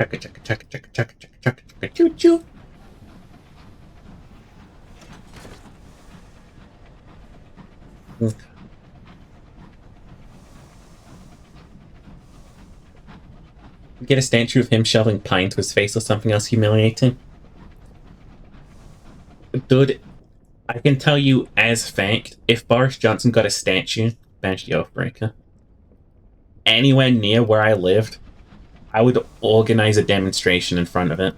Chugga chugga chugga chugga chugga chugga chugga chugga choo choo. Get a statue of him shoving pie into his face or something else humiliating. Dude, I can tell you as fact, if Boris Johnson got a statue, Bash the Oathbreaker, anywhere near where I lived, I would organize a demonstration in front of it.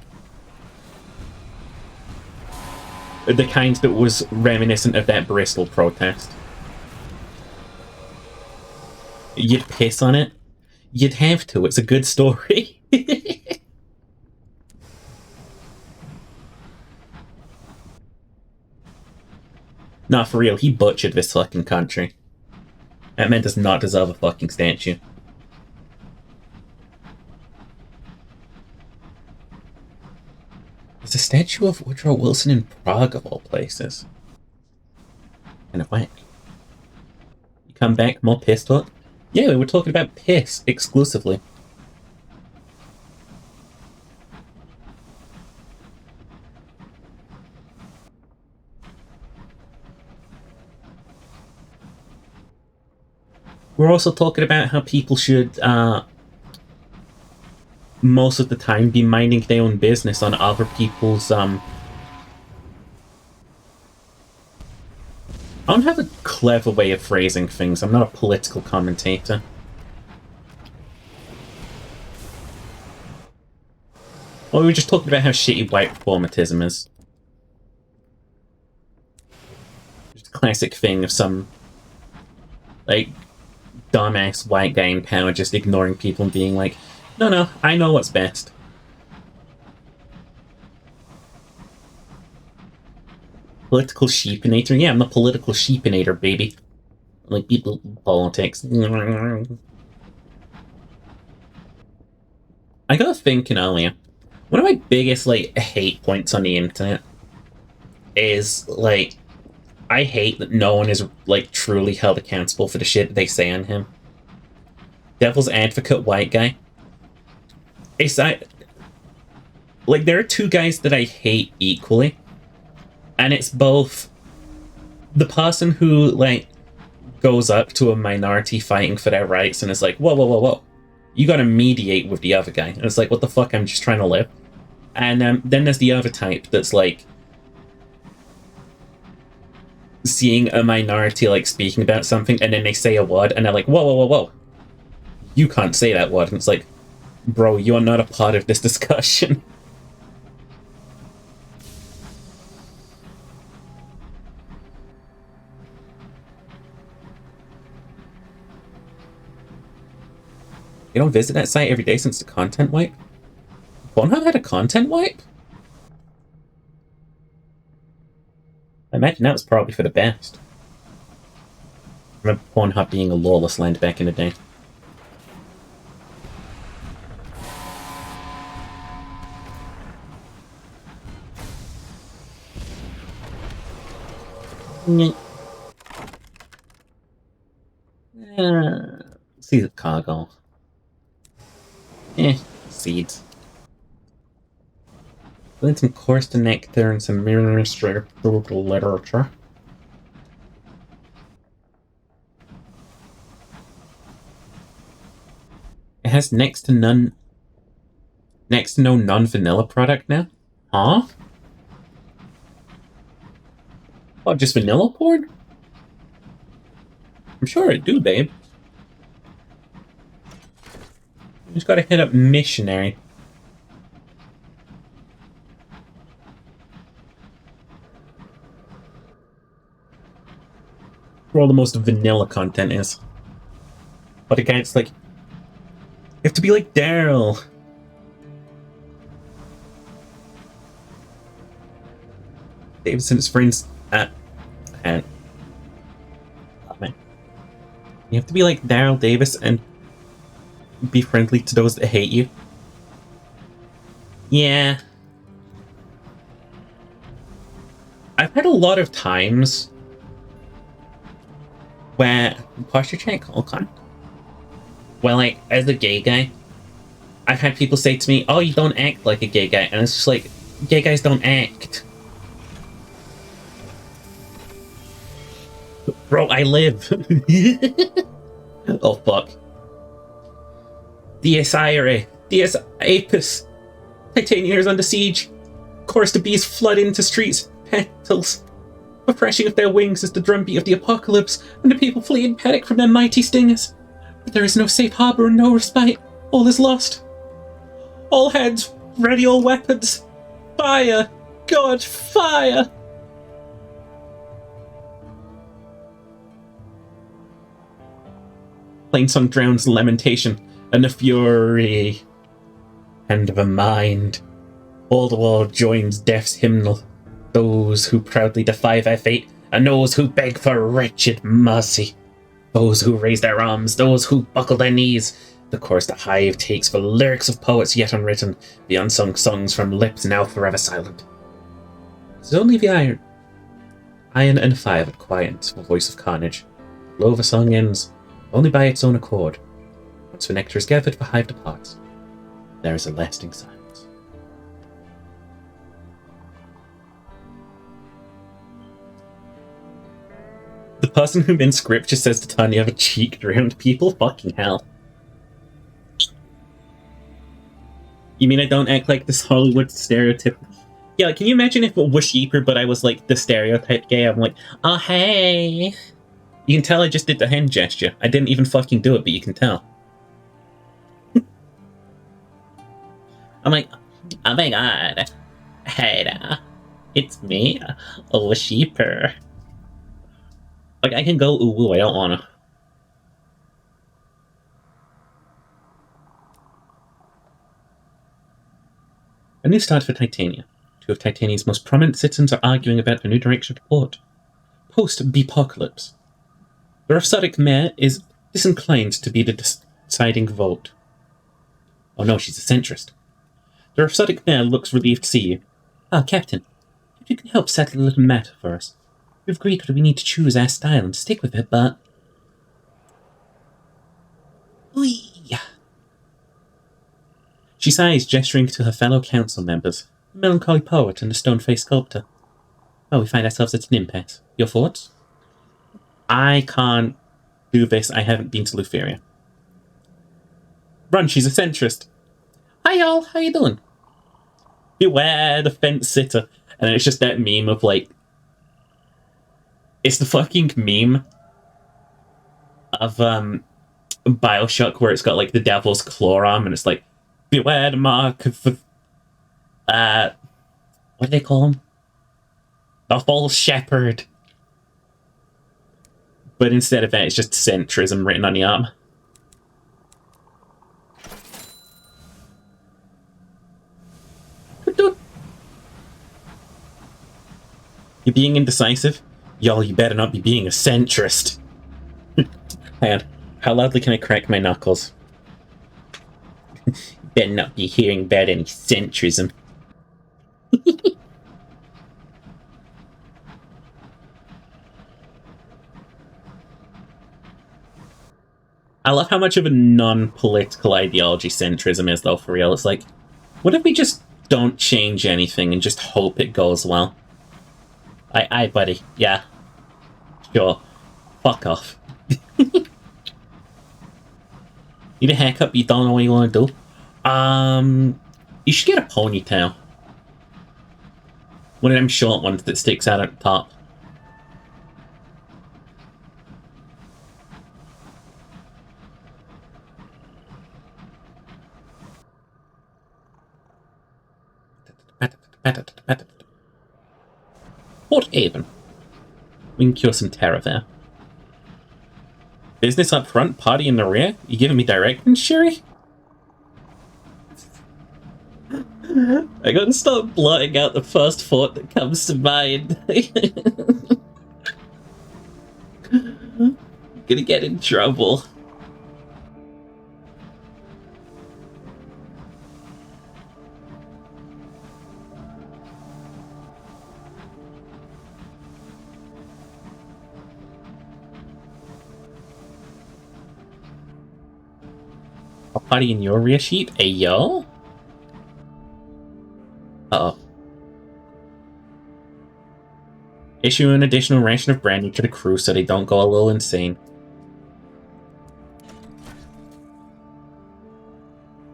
The kind that was reminiscent of that Bristol protest. You'd piss on it. You'd have to. It's a good story. Nah, for real, he butchered this fucking country. That man does not deserve a fucking statue. There's a statue of Woodrow Wilson in Prague, of all places. And it went. You come back more pissed up? Yeah, we were talking about piss exclusively. We're also talking about how people should, most of the time, be minding their own business on other people's, I don't have a clever way of phrasing things. I'm not a political commentator. Well, we were just talking about how shitty white reformatism is. Just a classic thing of some, like, dumbass white guy in power just ignoring people and being like, no, I know what's best. Political sheepinator? Yeah, I'm the political sheepinator, baby. Like, people politics. I got thinking earlier, one of my biggest, like, hate points on the internet is, like, I hate that no one is, like, truly held accountable for the shit they say on him. Devil's advocate white guy. It's like, there are two guys that I hate equally. And it's both the person who, like, goes up to a minority fighting for their rights and is like, whoa, whoa, whoa, whoa. You gotta mediate with the other guy. And it's like, what the fuck, I'm just trying to live. And then there's the other type that's like, seeing a minority, like, speaking about something, and then they say a word, and they're like, whoa, whoa, whoa, whoa. You can't say that word. And it's like, bro, you're not a part of this discussion. You don't visit that site every day since the content wipe? Pornhub had a content wipe? I imagine that was probably for the best. I remember Pornhub being a lawless land back in the day. See the cargo. Seeds. Then some coarse nectar and some administrative literature. It has next to no non-vanilla product now? Huh? Oh, just vanilla porn? I'm sure it do, babe. You just gotta hit up missionary. Where all the most vanilla content is. But again, it's like, you have to be like Daryl. Davis and his friends oh man. You have to be like Daryl Davis and be friendly to those that hate you. Yeah. I've had a lot of times where posture check, okay. Well, like, as a gay guy, I've had people say to me, oh, you don't act like a gay guy, and it's just like, gay guys don't act. Bro, I live. Oh, fuck. Dies Irae, Dies Apis. Titania is under siege. Chorus the bees flood into streets, petals. The thrashing of their wings is the drumbeat of the apocalypse, and the people flee in panic from their mighty stingers. But there is no safe harbor and no respite. All is lost. All hands, ready all weapons. Fire! God, fire! Plainsong drowns lamentation and the fury. Hand of a mind. All the world joins death's hymnal. Those who proudly defy their fate, and those who beg for wretched mercy. Those who raise their arms, those who buckle their knees. The course the hive takes for lyrics of poets yet unwritten, the unsung songs from lips now forever silent. It's only the iron and fire that quiets the voice of carnage. The flow of a song ends, only by its own accord. Once the nectar is gathered, the hive departs. There is a lasting silence. The person who in scripture says to Tanya have a cheek drowned people? Fucking hell. You mean I don't act like this Hollywood stereotype? Yeah, like, can you imagine if it was Sheeper, but I was like the stereotype gay? I'm like, oh hey. You can tell I just did the hand gesture. I didn't even fucking do it, but you can tell. I'm like, oh my god. Hey there. It's me, a Sheeper. Like, I can go ooh, I don't wanna. A new start for Titania. Two of Titania's most prominent citizens are arguing about a new direction of port. Post-Bepocalypse. The Rhapsodic Mare is disinclined to be the deciding vote. Oh no, she's a centrist. The Rhapsodic Mare looks relieved to see you. Ah, Captain. If you can help settle a little matter for us. We've agreed that we need to choose our style and stick with it, but... She She sighs, gesturing to her fellow council members, a melancholy poet and a stone-faced sculptor. Well, we find ourselves at an impasse. Your thoughts? I can't do this. I haven't been to Lutheria. Run, she's a centrist. Hi, y'all. How you doing? Beware the fence sitter. And then it's just that meme of, like... It's the fucking meme of, Bioshock where it's got, like, the devil's claw arm and it's like, beware the mark of the... what do they call him? The false shepherd. But instead of that, it's just centrism written on the arm. You're being indecisive? Y'all, you better not be being a centrist. Hang on. How loudly can I crack my knuckles? You better not be hearing about any centrism. I love how much of a non-political ideology centrism is, though, for real. It's like, what if we just don't change anything and just hope it goes well? Aye, buddy. Yeah. Sure. Fuck off. Need a haircut, but you don't know what you want to do? You should get a ponytail. One of them short ones that sticks out at the top. Port Haven. We can cure some terror there. Business up front, party in the rear? You giving me directions, Sherry? I gotta stop blotting out the first thought that comes to mind. Gonna get in trouble. A party in your rear sheet? Ayo? Uh-oh. Issue an additional ration of brandy to the crew so they don't go a little insane.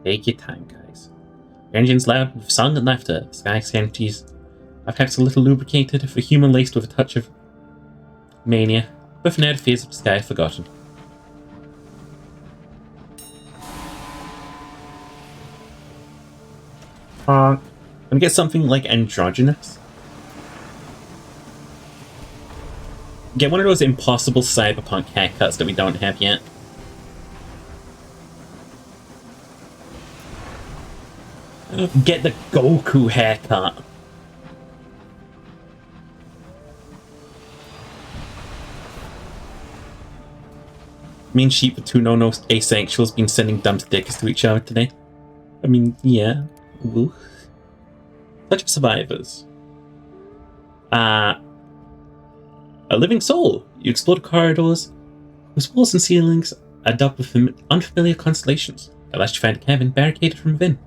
Take your time, guys. Your engine's loud with sound and laughter. Sky empties. I've perhaps a little lubricated, for human laced with a touch of mania. But for now, the fears of the sky forgotten. And get something like androgynous. Get one of those impossible cyberpunk haircuts that we don't have yet. Get the Goku haircut. Me and Sheep, the two no asexuals, been sending dumb stickers to each other today. I mean, yeah. Ooh. Such survivors. A living soul. You explore the corridors, whose walls and ceilings are dubbed with unfamiliar constellations. At last you find a cabin barricaded from within.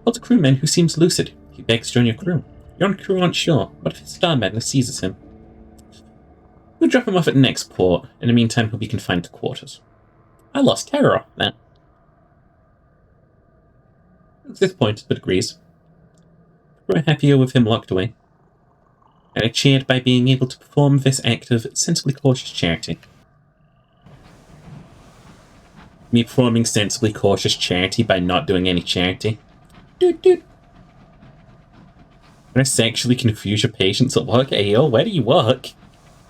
Holds a crewman who seems lucid. He begs to join your crew. Your own crew aren't sure. What if his star madness seizes him? We'll drop him off at the next port. In the meantime, he'll be confined to quarters. I lost terror off that. Looks disappointed, but agrees. We're happier with him locked away. And are cheered by being able to perform this act of sensibly cautious charity. Me performing sensibly cautious charity by not doing any charity. Doot doot. When I sexually confuse your patients at work, ayo, where do you work?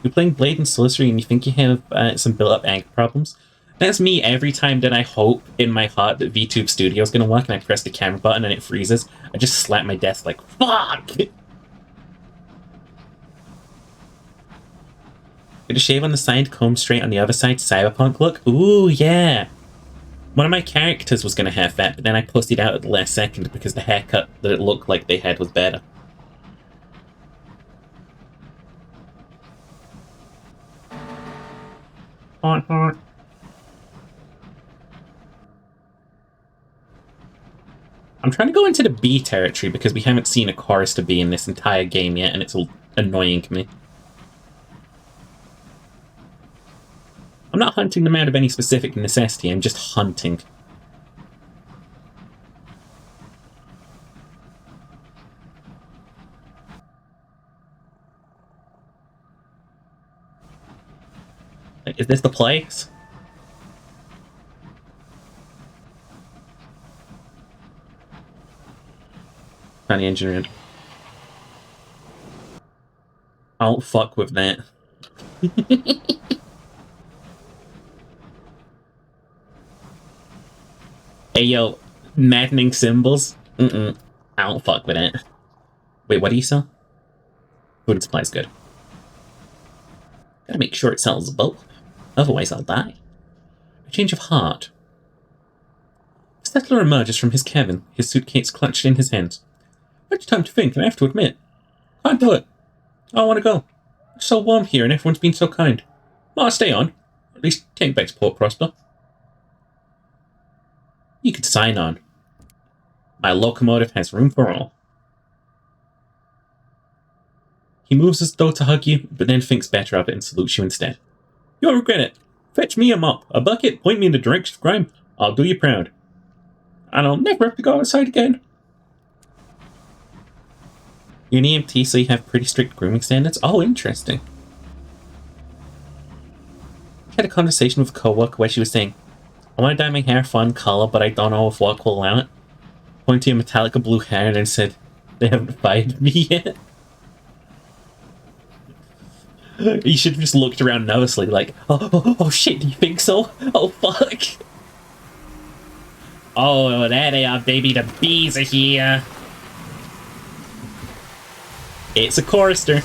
You're playing Blade and Sorcery and you think you have some built-up anger problems? That's me every time that I hope in my heart that VTube Studio is going to work and I press the camera button and it freezes. I just slap my desk like, fuck! Get a shave on the side, comb straight on the other side, cyberpunk look? Ooh, yeah! One of my characters was going to have that, but then I posted out at the last second because the haircut that it looked like they had was better. Haunt, haunt. trying to go into the bee territory because we haven't seen a chorister bee in this entire game yet, and it's annoying me. I'm not hunting them out of any specific necessity, I'm just hunting. Like, is this the place? Found the engine room. I don't fuck with that. Hey yo, maddening symbols? I don't fuck with it. Wait, what do you sell? Food and supplies, good. Gotta make sure it sells both, otherwise I'll die. A change of heart. The settler emerges from his cabin, his suitcase clutched in his hands. Much time to think, and I have to admit, can't do it. I don't want to go. It's so warm here, and everyone's been so kind. Well, I'll stay on. Or at least take back to Port Prosper. You could sign on. My locomotive has room for all. He moves as though to hug you, but then thinks better of it and salutes you instead. You'll regret it. Fetch me a mop, a bucket, point me in the direction of crime. I'll do you proud. And I'll never have to go outside again. You're an EMT, so you have pretty strict grooming standards? Oh, interesting. I had a conversation with a co-worker where she was saying, I want to dye my hair fun color, but I don't know if work will allow it. Pointing to Metallica blue hair and then said, they haven't fired me yet. You should have just looked around nervously like, oh shit, do you think so? Oh fuck. Oh, there they are, baby, the bees are here. It's a chorister.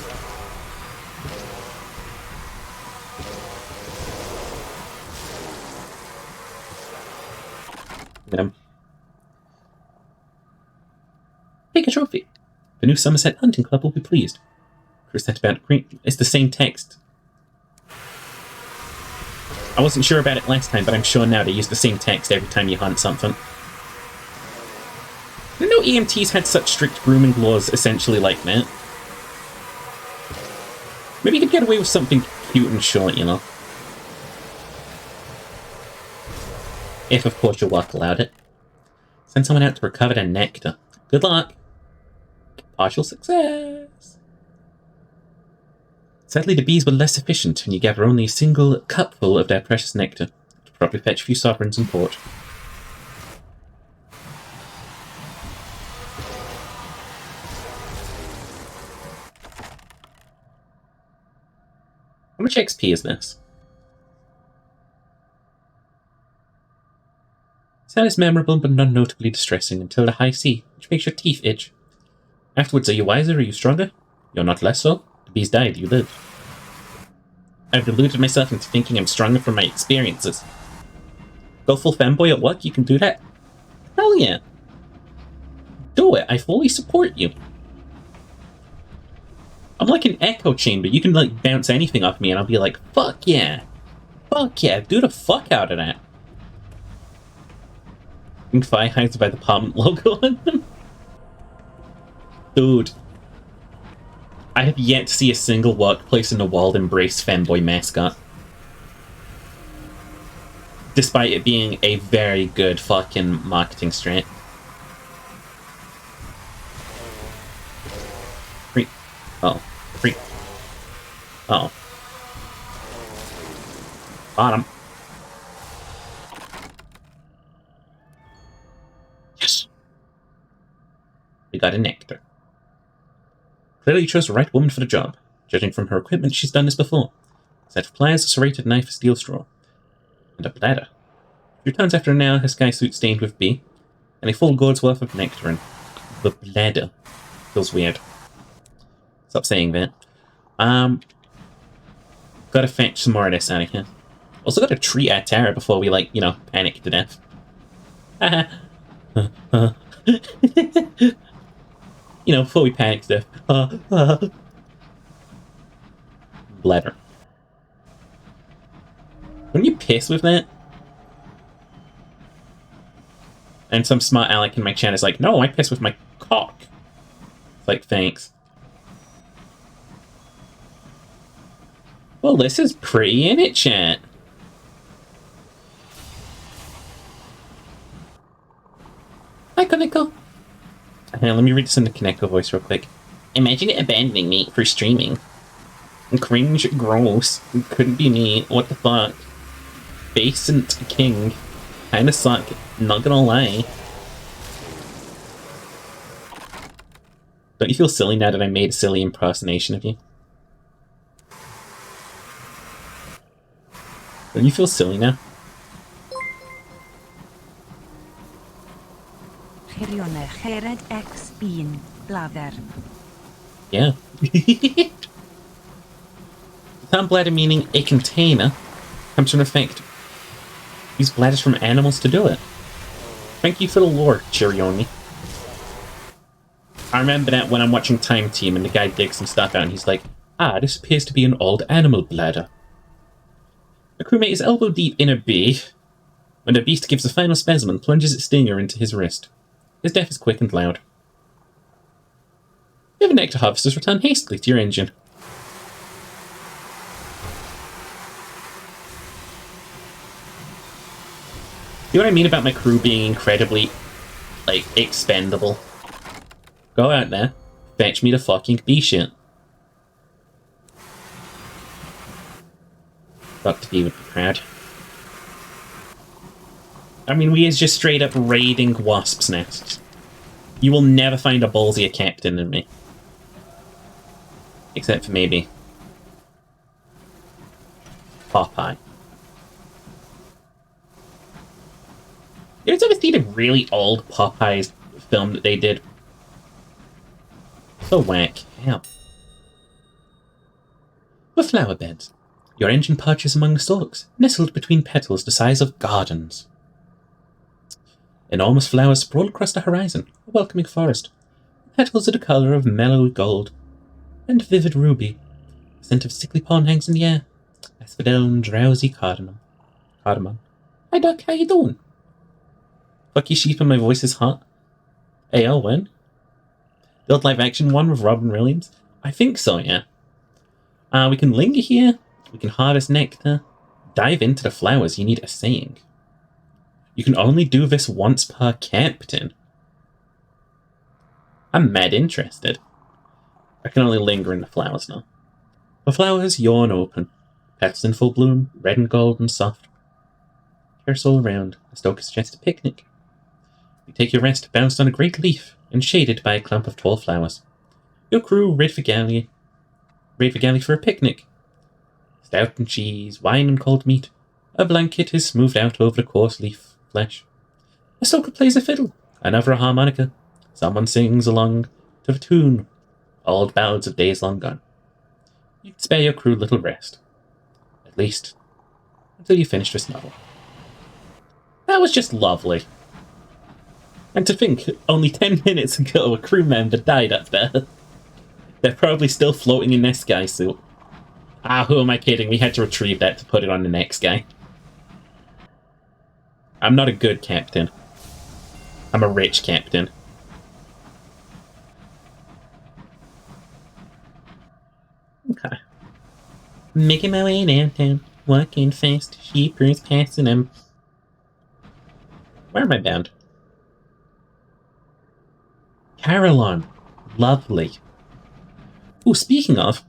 Take a trophy. The new Somerset Hunting Club will be pleased. Chris said about green. It's the same text. I wasn't sure about it last time, but I'm sure now they use the same text every time you hunt something. I didn't know EMTs had such strict grooming laws essentially like that. Maybe you could get away with something cute and short, you know. If, of course, your work allowed it. Send someone out to recover their nectar. Good luck. Partial success. Sadly, the bees were less efficient, and you gather only a single cupful of their precious nectar to probably fetch a few sovereigns in port. How much XP is this? Sound is memorable but not notably distressing until the high sea, which makes your teeth itch. Afterwards, are you wiser? Are you stronger? You're not less so. The bees died, you lived. I've deluded myself into thinking I'm stronger from my experiences. Go full femboy at work, you can do that? Hell yeah. Do it, I fully support you. I'm like an echo chamber, you can like bounce anything off me and I'll be like, fuck yeah. Fuck yeah, do the fuck out of that. Pink Fi hides by the Parliament logo on them. Dude. I have yet to see a single workplace in the world embrace femboy mascot. Despite it being a very good fucking marketing strat. Freak. Oh. Freak. Oh. Bottom. Yes. We got a nectar. Clearly you chose the right woman for the job. Judging from her equipment, she's done this before. Set of pliers, a serrated knife, a steel straw. And a bladder. Returns after an hour, her sky suit stained with bee, and a full gourd's worth of nectarine. The bladder. Feels weird. Stop saying that. Gotta fetch some more of this out of here. Also gotta treat our Tara before we, like, you know, panic to death. You know, before we panic to death. Bladder. Wouldn't you piss with that? And some smart aleck in my chat is like, no, I piss with my cock. It's like, thanks. Well, this is pretty, innit, chat? Hi, Koneko. Let me read this in the Koneko voice real quick. Imagine it abandoning me for streaming. Cringe, gross. Couldn't be me. What the fuck? Basant king. Kinda suck. Not gonna lie. Don't you feel silly now that I made a silly impersonation of you? Don't you feel silly now? Yeah. The term bladder meaning a container comes from the fact use bladders from animals to do it. Thank you for the lore, Chirioni. I remember that when I'm watching Time Team and the guy digs some stuff out and he's like, this appears to be an old animal bladder. The crewmate is elbow deep in a bee when the beast gives a final specimen, plunges its stinger into his wrist. His death is quick and loud. You have a nectar harvesters return hastily to your engine. See what I mean about my crew being incredibly, like, expendable? Go out there, fetch me the fucking bee shit. Dr. B would be proud. I mean, we is just straight up raiding wasps' nests. You will never find a ballsier captain than me. Except for maybe Popeye. You guys ever seen a really old Popeyes film that they did? So whack. Hell. The flower beds. Your engine perches among the stalks, nestled between petals the size of gardens. Enormous flowers sprawl across the horizon, a welcoming forest. Petals are the colour of mellow gold and vivid ruby. The scent of sickly pollen hangs in the air. Asphodel and drowsy cardamom. Hi Duck, how you doing? Fucky sheep and my voice is hot. AL when? The old live action one with Robin Williams? I think so, yeah. We can linger here. We can harvest nectar. Dive into the flowers. You need a saying. You can only do this once per captain. I'm mad interested. I can only linger in the flowers now. The flowers yawn open. Petals in full bloom, red and gold and soft. Hair's all around. The stoker suggests a picnic. You take your rest bounced on a great leaf and shaded by a clump of tall flowers. Your crew raid for galley for a picnic. Stout and cheese, wine and cold meat. A blanket is smoothed out over the coarse leaf flesh. A stoker plays a fiddle, another a harmonica. Someone sings along to the tune, old ballads of days long gone. You can spare your crew little rest. At least, until you finish this novel. That was just lovely. And to think, only 10 minutes ago a crew member died up there. They're probably still floating in their sky suit. Who am I kidding? We had to retrieve that to put it on the next guy. I'm not a good captain. I'm a rich captain. Okay. Making my way downtown, walking fast, sheepers passing them. Where am I bound? Carillon. Lovely. Oh, speaking of,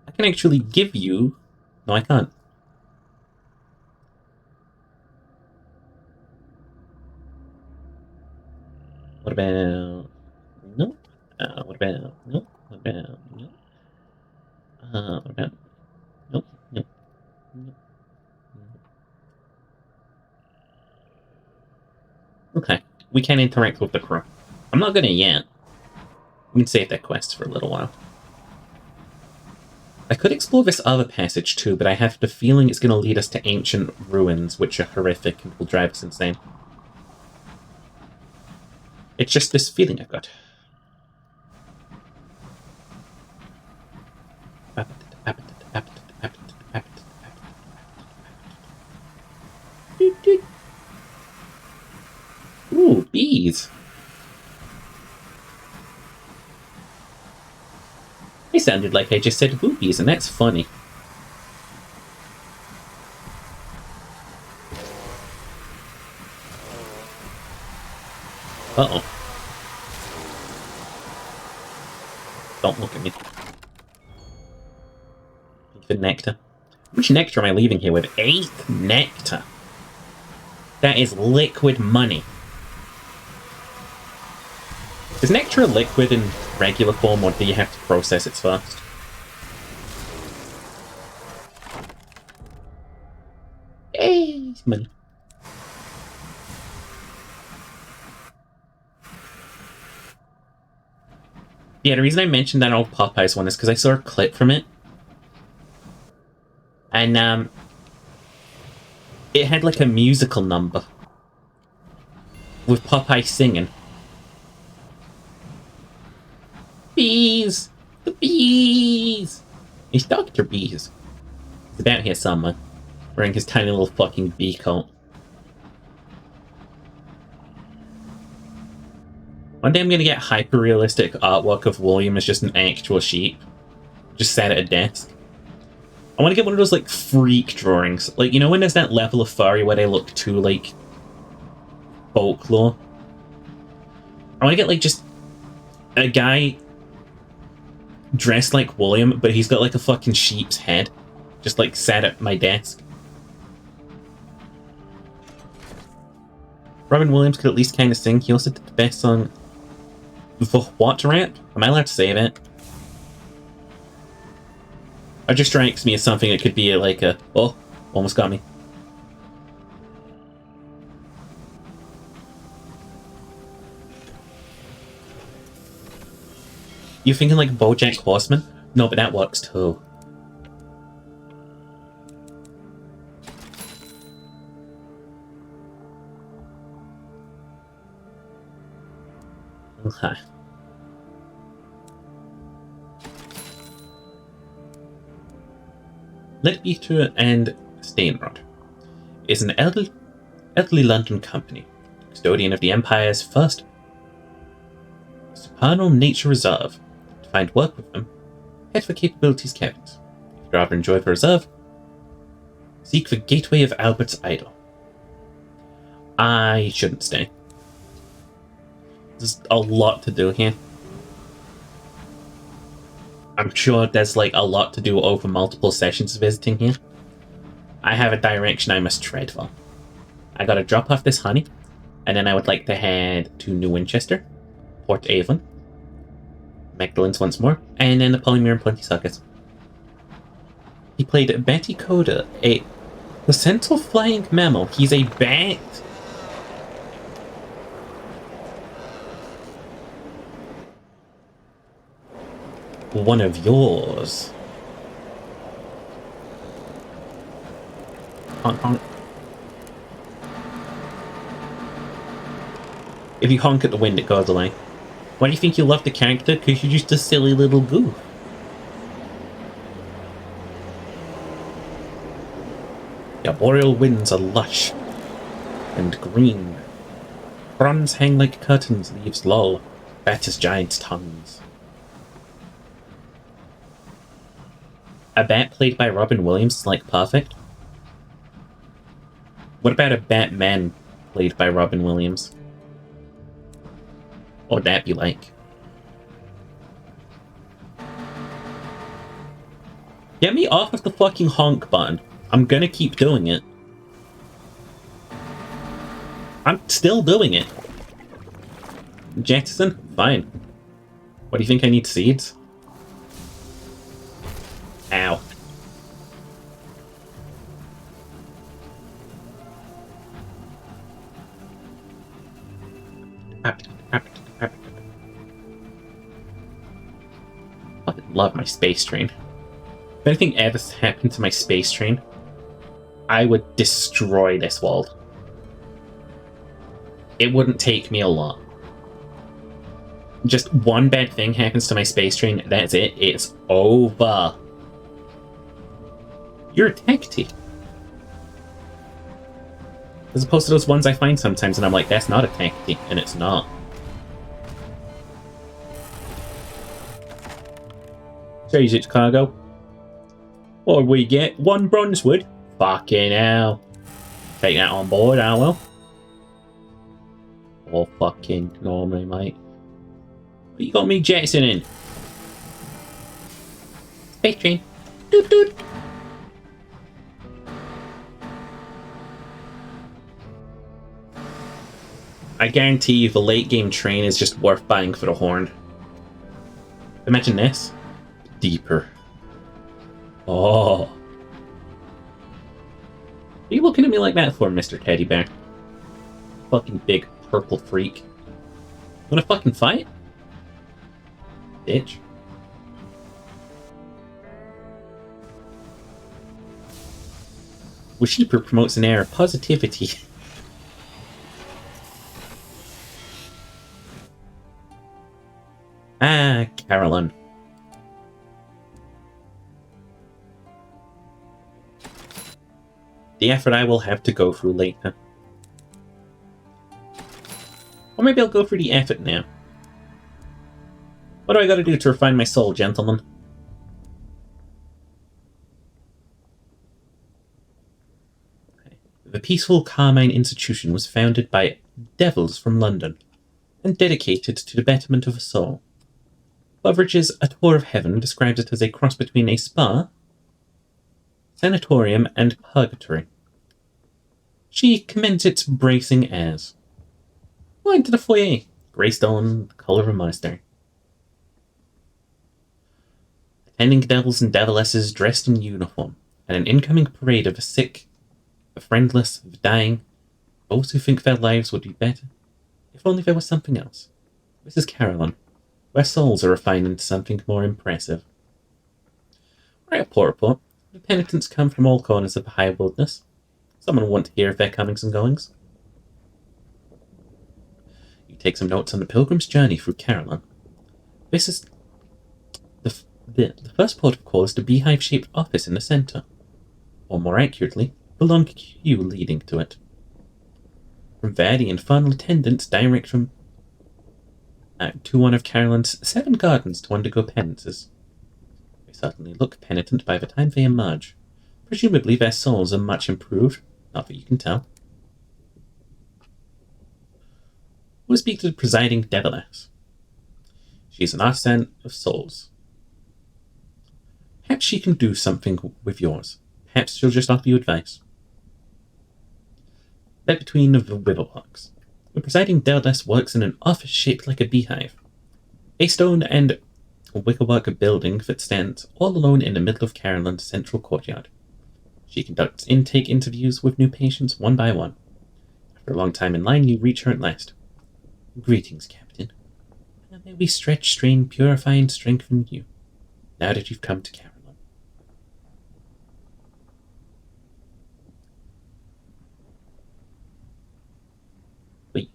I can actually give you... No, I can't. What about... No. What about... No. What about... No. What about... Nope. Nope. Nope. Okay. We can interact with the crew. I'm not gonna yet. We can save that quest for a little while. I could explore this other passage too, but I have the feeling it's going to lead us to ancient ruins, which are horrific and will drive us insane. It's just this feeling I've got. Ooh, bees. boobies. I sounded like I just said boobies, and that's funny. Uh-oh. Don't look at me. The nectar. How much nectar am I leaving here with? 8 nectar. That is liquid money. Is nectar a liquid in regular form, or do you have to process it first? Hey, money. Yeah, the reason I mentioned that old Popeyes one is because I saw a clip from it. And, it had like a musical number with Popeye singing. Bees! The bees! It's Dr. Bees. He's about here somewhere, wearing his tiny little fucking bee coat. One day I'm gonna get hyper-realistic artwork of William as just an actual sheep. Just sat at a desk. I want to get one of those, like, freak drawings. Like, you know when there's that level of furry where they look too, like, folklore? I want to get, like, just a guy dressed like William, but he's got, like, a fucking sheep's head. Just, like, sat at my desk. Robin Williams could at least kind of sing. He also did the best song, The What Rap? Am I allowed to say that? It just strikes me as something that could be like a... Oh, almost got me. You thinking like BoJack Horseman? No, but that works too. Okay. Leadbeater and Stainrod is an elderly London company, custodian of the Empire's first supernal nature reserve. To find work with them, head for Capabilities Cabinet. If you'd rather enjoy the reserve, seek the Gateway of Albert's Idol. I shouldn't stay. There's a lot to do here. I'm sure there's like a lot to do over multiple sessions visiting here. I have a direction I must tread for. I gotta drop off this honey, and then I would like to head to New Winchester, Port Avon, Magdalene's once more, and then the Polymere and Plenty Suckers. He played Betty Coda, a placental flying mammal. He's a bat. One of yours. Honk, honk. If you honk at the wind, it goes away. Why do you think you love the character? Because you're just a silly little goof. The boreal winds are lush and green. Fronds hang like curtains, leaves loll, bat as giants' tongues. A bat played by Robin Williams is like perfect. What about a Batman played by Robin Williams? What would that be like? Get me off of the fucking honk button. I'm gonna keep doing it. I'm still doing it. Jettison? Fine. What do you think I need seeds? Ow. I love my space train. If anything ever happened to my space train, I would destroy this world. It wouldn't take me a lot. Just one bad thing happens to my space train, that's it. It's over. You're a tech team. As opposed to those ones I find sometimes and I'm like, that's not a tactic, and it's not. Change it to cargo. What do we get? 1 bronze wood? Fucking hell. Take that on board, I will. Oh, fucking normally, mate. What you got me jetsoning? Space train. Doot doot. I guarantee you the late game train is just worth buying for the horn. Imagine this. Deeper. Oh. What are you looking at me like that for, Mr. Teddy Bear? Fucking big purple freak. Wanna fucking fight? Bitch. Wishkeeper promotes an air of positivity. Ah, Carolyn. The effort I will have to go through later. Or maybe I'll go through the effort now. What do I gotta do to refine my soul, gentlemen? The peaceful Carmine Institution was founded by devils from London and dedicated to the betterment of the soul. Beverages A Tour of Heaven describes it as a cross between a spa, sanatorium, and purgatory. She commends its bracing airs. Go into the foyer. Grey stone, the colour of a monastery. Attending devils and devilesses dressed in uniform, and an incoming parade of the sick, the friendless, the dying, those who think their lives would be better, if only there was something else. This is Carolyn, where souls are refined into something more impressive. Right at Port-a-Port, the penitents come from all corners of the high wilderness. Someone will want to hear of their comings and goings. You take some notes on the pilgrim's journey through Carolyn. This is the first port of call is the beehive-shaped office in the centre, or more accurately, the long queue leading to it. From there, the infernal attendants direct from to one of Carolyn's 7 gardens to undergo penances. They certainly look penitent by the time they emerge. Presumably their souls are much improved, not that you can tell. We'll speak to the presiding deviless. She is an artisan of souls. Perhaps she can do something with yours. Perhaps she'll just offer you advice. That between the Wibblewocks. The presiding deviless works in an office shaped like a beehive. A stone and wickerwork building that stands all alone in the middle of Carolyn's central courtyard. She conducts intake interviews with new patients one by one. After a long time in line, you reach her at last. Greetings, Captain. May we stretch, strain, purify, and strengthen you, now that you've come to Carolyn. Wait.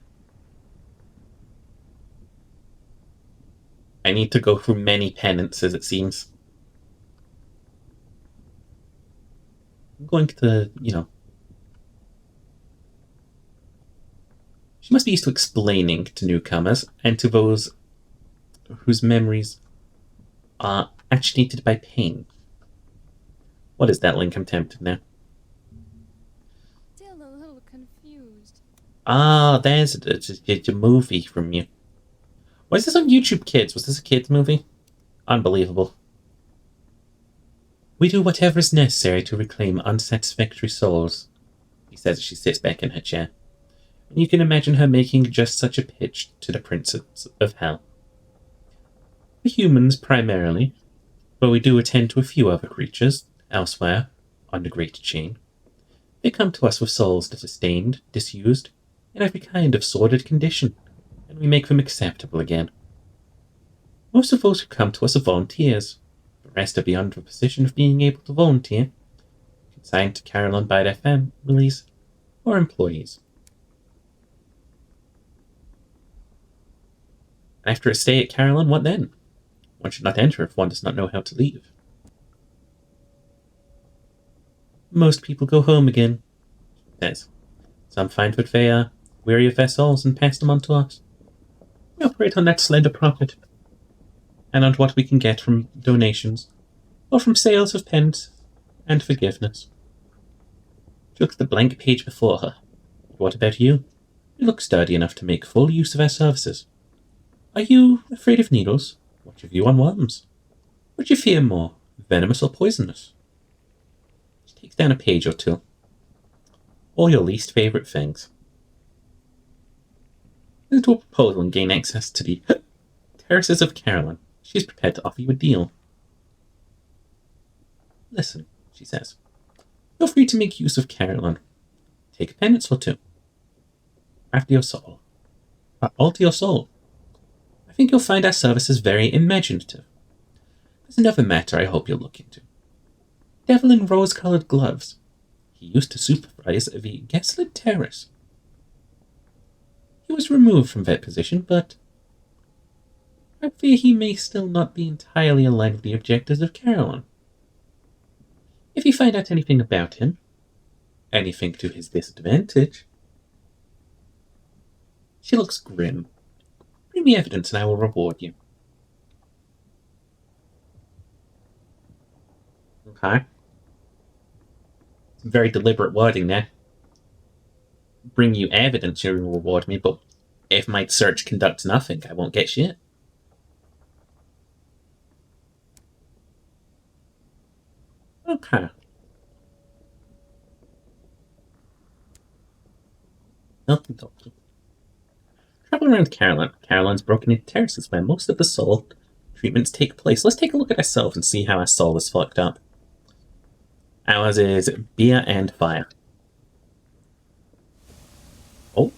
I need to go through many penances, it seems. I'm going to, She must be used to explaining to newcomers and to those whose memories are agitated by pain. What is that link? I'm tempted now. Still a little confused. Ah, there's a movie from you. Why is this on YouTube Kids? Was this a kids movie? Unbelievable. We do whatever is necessary to reclaim unsatisfactory souls, he says as she sits back in her chair. And you can imagine her making just such a pitch to the princes of hell. The humans primarily, but we do attend to a few other creatures elsewhere on the great chain. They come to us with souls that are stained, disused, in every kind of sordid condition, and we make them acceptable again. Most of those who come to us are volunteers. The rest are beyond the position of being able to volunteer, consigned to Carolyn by their families or employees. After a stay at Carolyn, what then? One should not enter if one does not know how to leave. Most people go home again, she says, Some find what they are weary of their souls and pass them on to us. We operate on that slender profit, and on what we can get from donations, or from sales of pens and forgiveness. She looked at the blank page before her. What about you? You look sturdy enough to make full use of our services. Are you afraid of needles? What's your view on worms? Would you fear more, venomous or poisonous? She takes down a page or two. All your least favourite things. Listen to a proposal and gain access to the terraces of Caroline. She's prepared to offer you a deal. Listen, she says. Feel free to make use of Caroline. Take a penance or two. After your soul. Alter your soul. I think you'll find our services very imaginative. There's another matter I hope you'll look into. Devil in rose-coloured gloves. He used to supervise the Gaslit Terrace. He was removed from that position, but I fear he may still not be entirely aligned with the objectives of Caroline. If you find out anything about him, anything to his disadvantage... She looks grim. Bring me evidence and I will reward you. Okay. Some very deliberate wording there. Bring you evidence, you will reward me, but if my search conducts nothing, I won't get shit. Okay. Nothing talking. Travel around Caroline. Caroline's broken into terraces where most of the soul treatments take place. Let's take a look at ourselves and see how our soul is fucked up. Ours is beer and fire. Oh,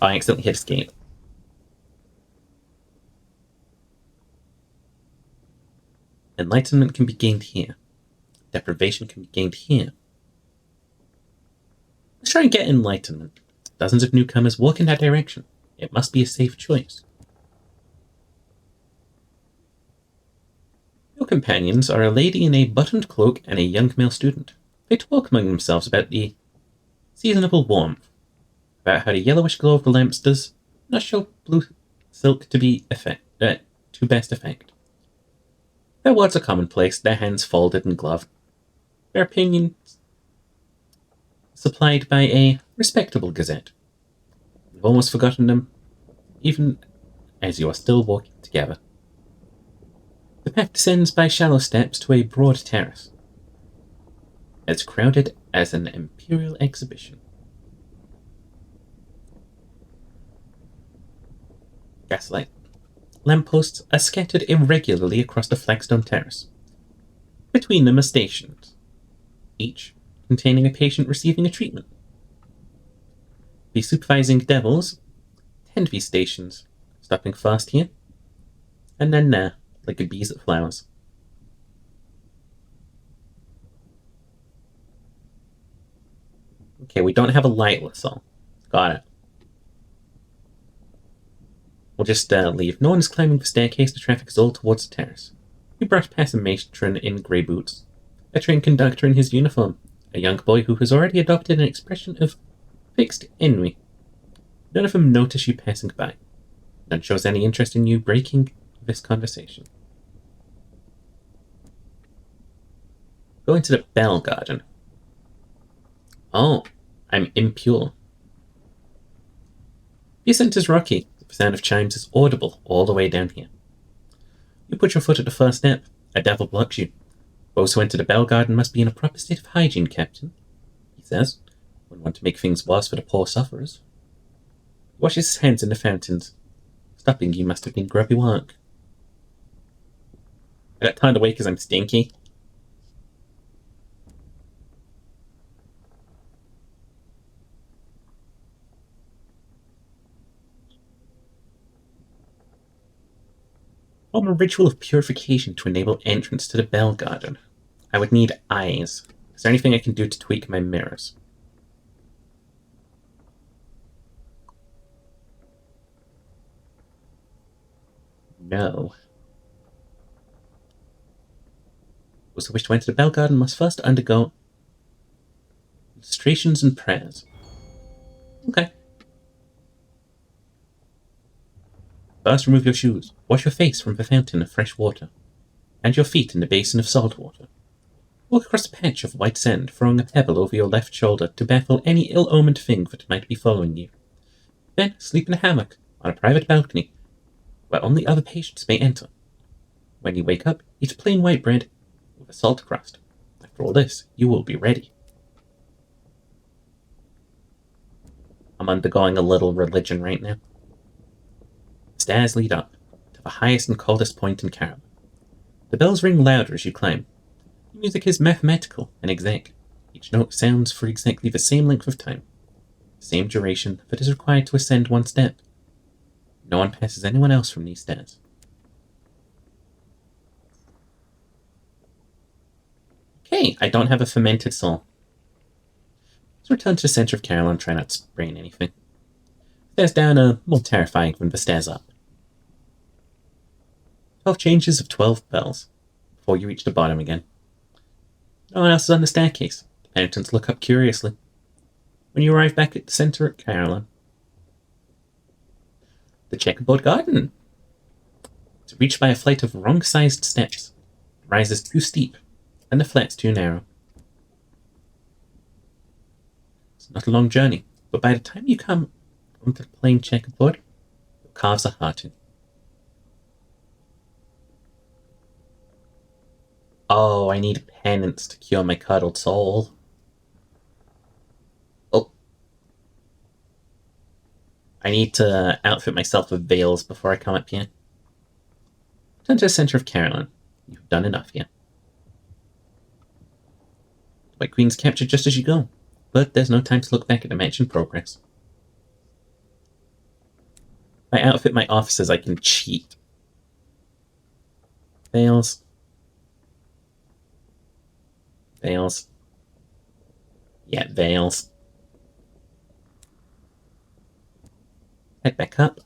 I accidentally hit escape. Enlightenment can be gained here. Deprivation can be gained here. Let's try and get enlightenment. Dozens of newcomers walk in that direction. It must be a safe choice. Your companions are a lady in a buttoned cloak and a young male student. They talk among themselves about the seasonable warmth, about how the yellowish glow of the lamps does not show blue silk to best effect. Their words are commonplace, their hands folded and gloved. Their opinions supplied by a respectable gazette. You've almost forgotten them, even as you are still walking together. The path descends by shallow steps to a broad terrace, as crowded as an imperial exhibition. Gaslight lampposts are scattered irregularly across the flagstone terrace. Between them are stations, each containing a patient receiving a treatment. The supervising devils tend these stations, stopping fast here, and then there, like the bees at flowers. Okay, we don't have a light whistle. Got it. We'll just leave. No one is climbing the staircase. The traffic is all towards the terrace. We brush past a matron in grey boots, a train conductor in his uniform, a young boy who has already adopted an expression of fixed ennui. None of them notice you passing by. None shows any interest in you breaking this conversation. Go into the bell garden. Oh, I'm impure. The ascent is rocky. The sound of chimes is audible all the way down here. You put your foot at the first step. A devil blocks you. Those who enter the bell garden must be in a proper state of hygiene, Captain, he says. Wouldn't want to make things worse for the poor sufferers. He washes his hands in the fountains. Stopping you must have been grubby work. I got turned away because I'm stinky. Form a ritual of purification to enable entrance to the bell garden. I would need eyes. Is there anything I can do to tweak my mirrors? No. Those who wish to enter the bell garden must first undergo illustrations and prayers. Okay. First, remove your shoes. Wash your face from the fountain of fresh water, and your feet in the basin of salt water. Walk across a patch of white sand, throwing a pebble over your left shoulder to baffle any ill-omened thing that might be following you. Then, sleep in a hammock on a private balcony, where only other patients may enter. When you wake up, eat plain white bread with a salt crust. After all this, you will be ready. I'm undergoing a little religion right now. Stairs lead up to the highest and coldest point in Carol. The bells ring louder as you climb. The music is mathematical and exact. Each note sounds for exactly the same length of time, the same duration that is required to ascend one step. No one passes anyone else from these stairs. Okay, I don't have a fermented soul. Let's return to the center of Carol and try not to sprain anything. Stairs down are more terrifying than the stairs up. 12 changes of 12 bells before you reach the bottom again. No one else is on the staircase. The penitents look up curiously. When you arrive back at the center of Caroline, the checkerboard garden is reached by a flight of wrong-sized steps. The rise is too steep, and the flat's too narrow. It's not a long journey, but by the time you come onto the plain checkerboard, your calves are hurting. Oh, I need penance to cure my cuddled soul. Oh. I need to outfit myself with veils before I come up here. Turn to the center of Caroline. You've done enough here. The White Queen's captured just as you go, but there's no time to look back at the mansion progress. If I outfit my officers, I can cheat. Veils. Veils. Yeah, veils. Head back up.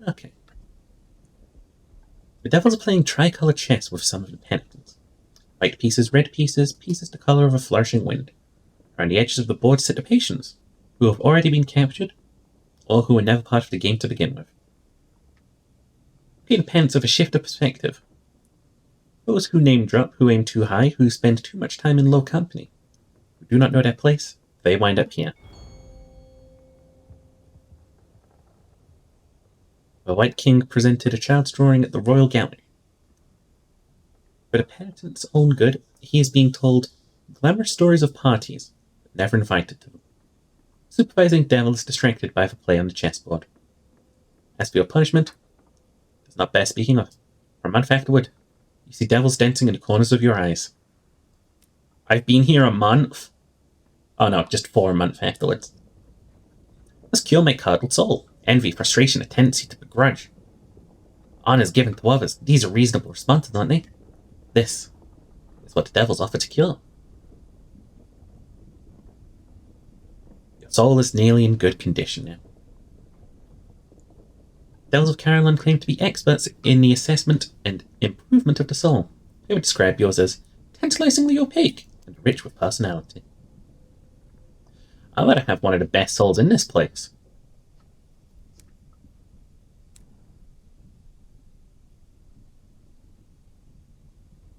Okay. The devils are playing tricolored chess with some of the penitents. White pieces, red pieces, pieces the color of a flourishing wind. Around the edges of the board sit the patients, who have already been captured, or who were never part of the game to begin with. Paying penance of a shift of perspective. Those who name drop, who aim too high, who spend too much time in low company, who do not know their place, they wind up here. The White King presented a child's drawing at the Royal Gallery. For the penitent's own good, he is being told glamorous stories of parties, but never invited to them. Supervising devil is distracted by the play on the chessboard. As for your punishment, it does not bear speaking of. For a month afterward, you see devils dancing in the corners of your eyes. I've been here a month. Oh no, just 4 months afterwards. Let's cure my cuddled soul. Envy, frustration, a tendency to begrudge. Honors given to others. These are reasonable responses, aren't they? This is what the devils offer to cure. Your soul is nearly in good condition now. Devils of Caroline claim to be experts in the assessment and improvement of the soul. They would describe yours as tantalizingly opaque and rich with personality. I ought to have one of the best souls in this place.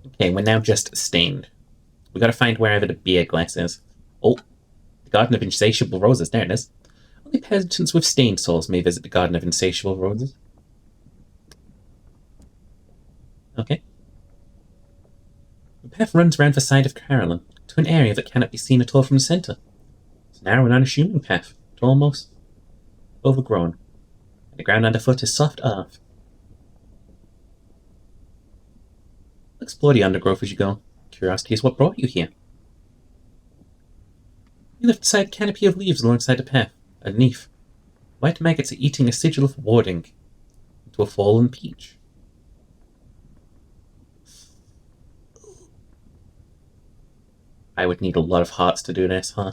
Okay, we're now just stained. We gotta find wherever the beer glass is. Oh, the Garden of Insatiable Roses, there it is. Only penitents with stained souls may visit the Garden of Insatiable Roses. Okay. The path runs round the side of Caroline, to an area that cannot be seen at all from the centre. It's a narrow and unassuming path, but almost overgrown, and the ground underfoot is soft earth. Explore the undergrowth as you go. Curiosity is what brought you here. You lift aside a canopy of leaves alongside the path. Underneath, white maggots are eating a sigil of warding into a fallen peach. I would need a lot of hearts to do this, huh?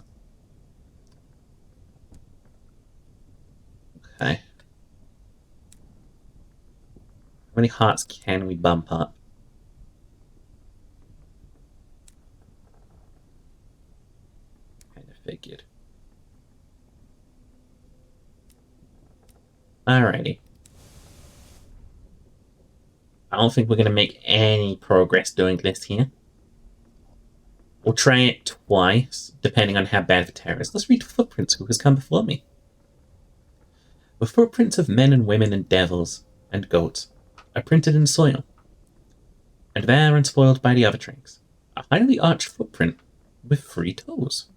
Okay. How many hearts can we bump up? figured. Alrighty. I don't think we're going to make any progress doing this here. We'll try it twice, depending on how bad the tear is. Let's read footprints who has come before me. The footprints of men and women and devils and goats are printed in soil, and they are unspoiled by the other tracks. A highly arched footprint with 3 toes.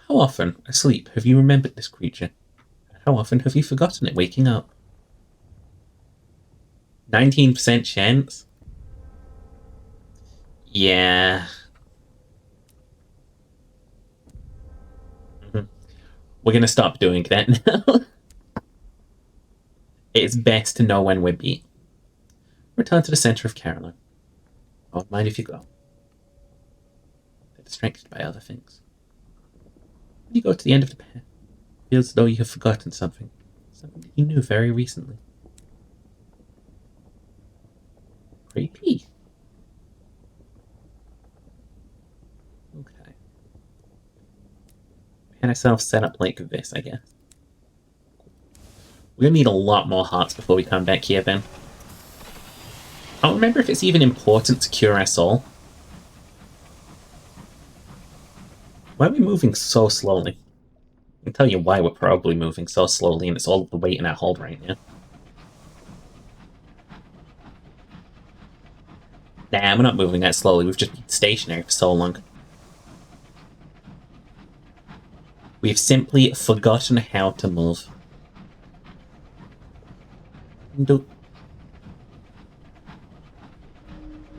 How often, asleep, have you remembered this creature? How often have you forgotten it waking up? 19% chance? Yeah. We're going to stop doing that now. It's best to know when we're beat. Return to the center of Caroline. I won't mind if you go. They're distracted by other things. When you go to the end of the path, it feels as though you have forgotten something. Something that you knew very recently. Creepy. Okay. Had ourselves set up like this, I guess. We're gonna need a lot more hearts before we come back here, then. I don't remember if it's even important to cure our soul. Why are we moving so slowly? I can tell you why we're probably moving so slowly, and it's all of the weight in our hold right now. Nah, we're not moving that slowly. We've just been stationary for so long. We've simply forgotten how to move.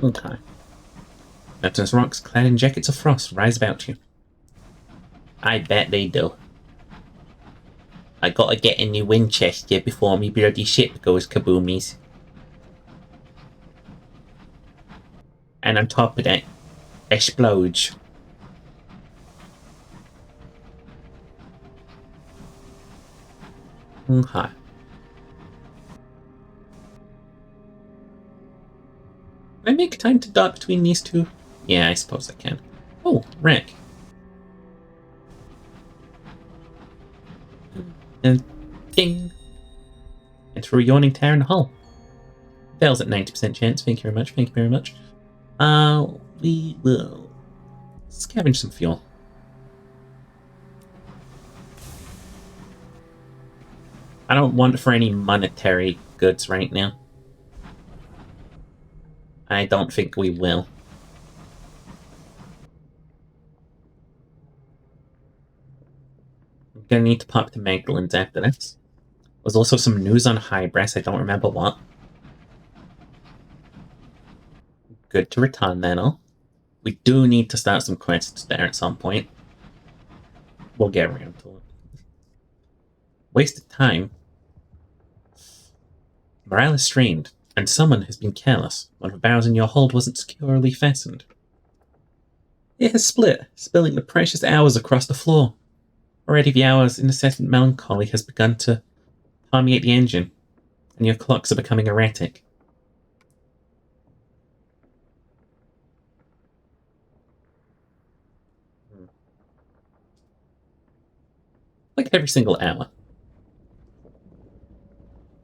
Okay. Mountainous rocks clad in jackets of frost rise about you. I bet they do. I gotta get a new Winchester before me bloody ship goes kaboomies. And on top of that, explodes. Okay. Can I make time to dot between these two? Yeah, I suppose I can. Oh, wreck. And ding. Enter a yawning tower in the hull. Fails at 90% chance. Thank you very much. Thank you very much. We will scavenge some fuel. I don't want for any monetary goods right now. I don't think we will. I'm gonna need to pop to Magdalene's after this. There's also some news on Hybris, I don't remember what. Good to return then, all. We do need to start some quests there at some point. We'll get around to it. Wasted time. Morale is strained, and someone has been careless when the barrels in your hold wasn't securely fastened. It has split, spilling the precious hours across the floor. Already the hours' incessant melancholy has begun to permeate the engine, and your clocks are becoming erratic. Like every single hour.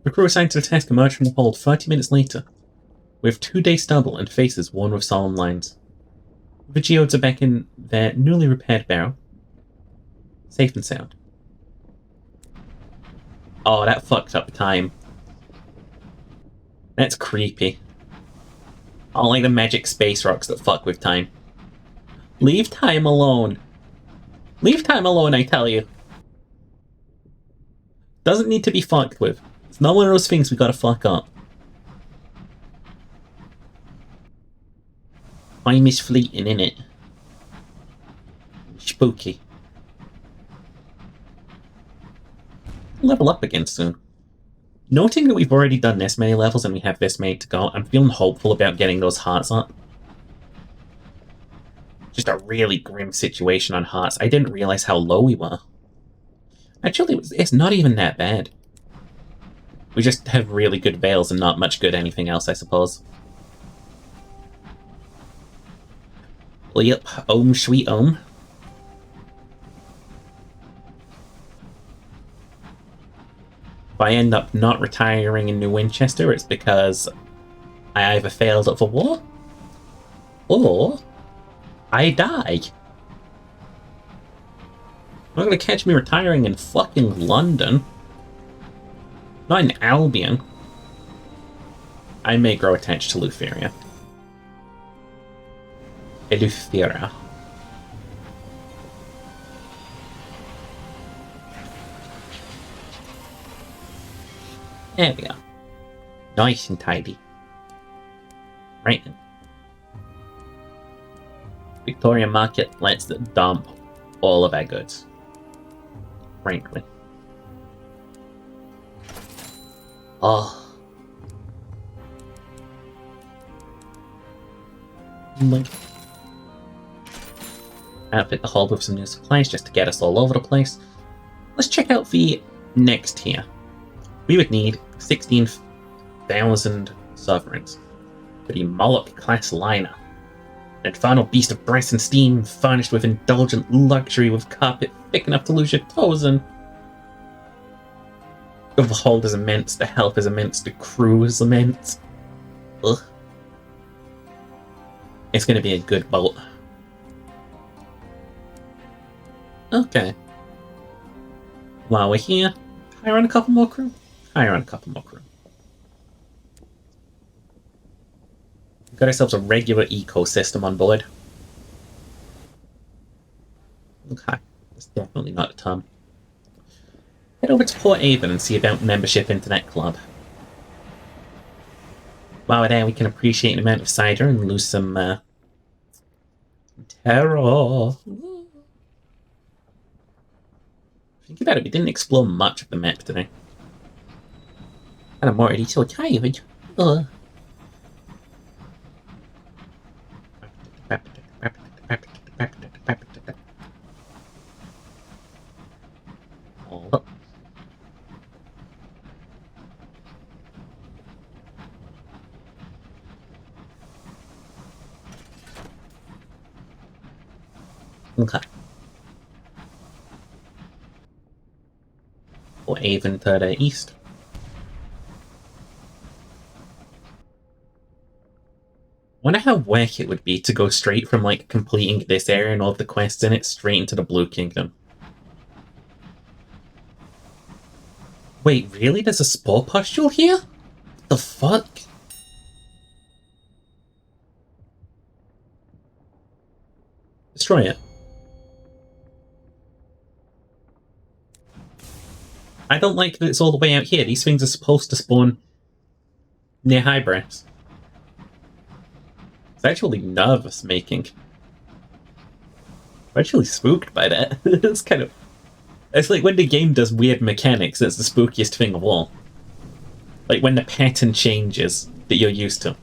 The crew assigned to the task emerged from the hold 30 minutes later, with 2-day stubble and faces worn with solemn lines. The geodes are back in their newly repaired barrel, safe and sound. Oh, that fucked up time. That's creepy. I don't like the magic space rocks that fuck with time. Leave time alone. Leave time alone, I tell you. Doesn't need to be fucked with. It's not one of those things we gotta fuck up. Time is fleeting, innit? Spooky. Level up again soon. Noting that we've already done this many levels and we have this many to go, I'm feeling hopeful about getting those hearts up. Just a really grim situation on hearts. I didn't realize how low we were. Actually, it's not even that bad. We just have really good veils and not much good anything else, I suppose. Well, yep, Om Sweet Om. If I end up not retiring in New Winchester, it's because I either failed at the war, or I die. You're not gonna catch me retiring in fucking London. Not in Albion. I may grow attached to Lutheria. Eleuthera. There we go. Nice and tidy. Right then. Victoria Market lets dump all of our goods. Frankly. Oh. Outfit the hold with some new supplies just to get us all over the place. Let's check out the next tier. We would need 16,000 sovereigns for the Moloch class liner. An infernal beast of brass and steam, furnished with indulgent luxury with carpet thick enough to lose your toes in. The hold is immense, the help is immense, the crew is immense. Ugh. It's gonna be a good boat. Okay. While we're here, hire on a couple more crew. Hire on a couple more crew. We've got ourselves a regular ecosystem on board. Okay, that's definitely not a ton. Head over to Port Avon and see about membership into that club. While we're there, we can appreciate an amount of cider and lose some, terror. Think about it, we didn't explore much of the map today. And I'm already so tired. Ugh. Hold up. Okay. Or Avon to the east. Wonder how whack it would be to go straight from like completing this area and all of the quests in it straight into the Blue Kingdom. Wait, really? There's a spore pustule here? What the fuck? Destroy it. I don't like that it's all the way out here. These things are supposed to spawn near Highbrass. It's actually nervous making. I'm actually spooked by that. It's kind of... It's like when the game does weird mechanics, it's the spookiest thing of all. Like when the pattern changes that you're used to.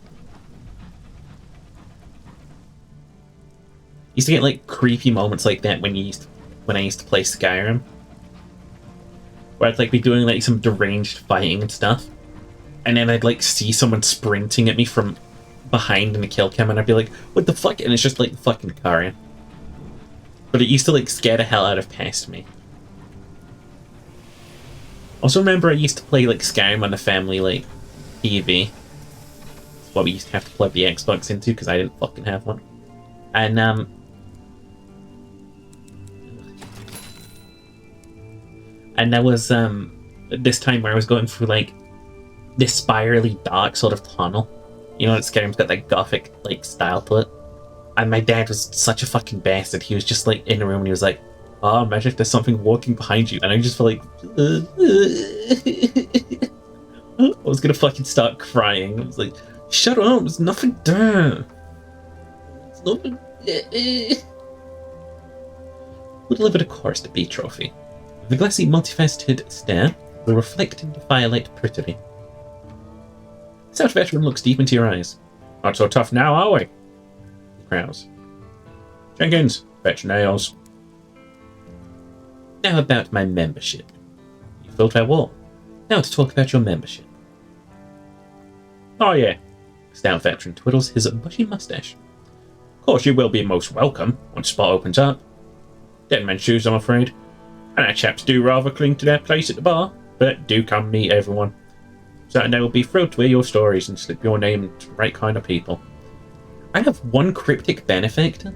Used to get like creepy moments like that when I used to play Skyrim. Where I'd like be doing like some deranged fighting and stuff. And then I'd like see someone sprinting at me from behind in the kill cam and I'd be like, what the fuck? And it's just like fucking Karia. But it used to like scare the hell out of past me. Also remember I used to play like Skyrim on the family like TV. That's what we used to have to plug the Xbox into because I didn't fucking have one. And there was this time where I was going through like this spirally dark sort of tunnel. You know, Skyrim's got that gothic like style to it. And my dad was such a fucking bastard. He was just like in the room and he was like, oh, imagine if there's something walking behind you. And I just felt like I was gonna fucking start crying. I was like, shut up, there's nothing there. There's nothing. We'll deliver the course to B trophy. The glassy, multifaceted stare will reflect into firelight prettily. The stout veteran looks deep into your eyes. Not so tough now, are we? He growls. Jenkins, fetch nails. Now about my membership. You filled our wall. Now to talk about your membership. Oh yeah. The stout veteran twiddles his bushy mustache. Of course you will be most welcome once spot opens up. Dead man's shoes, I'm afraid. And our chaps do rather cling to their place at the bar. But do come meet everyone. Saturday will be thrilled to hear your stories and slip your name to the right kind of people. I have one cryptic benefactor.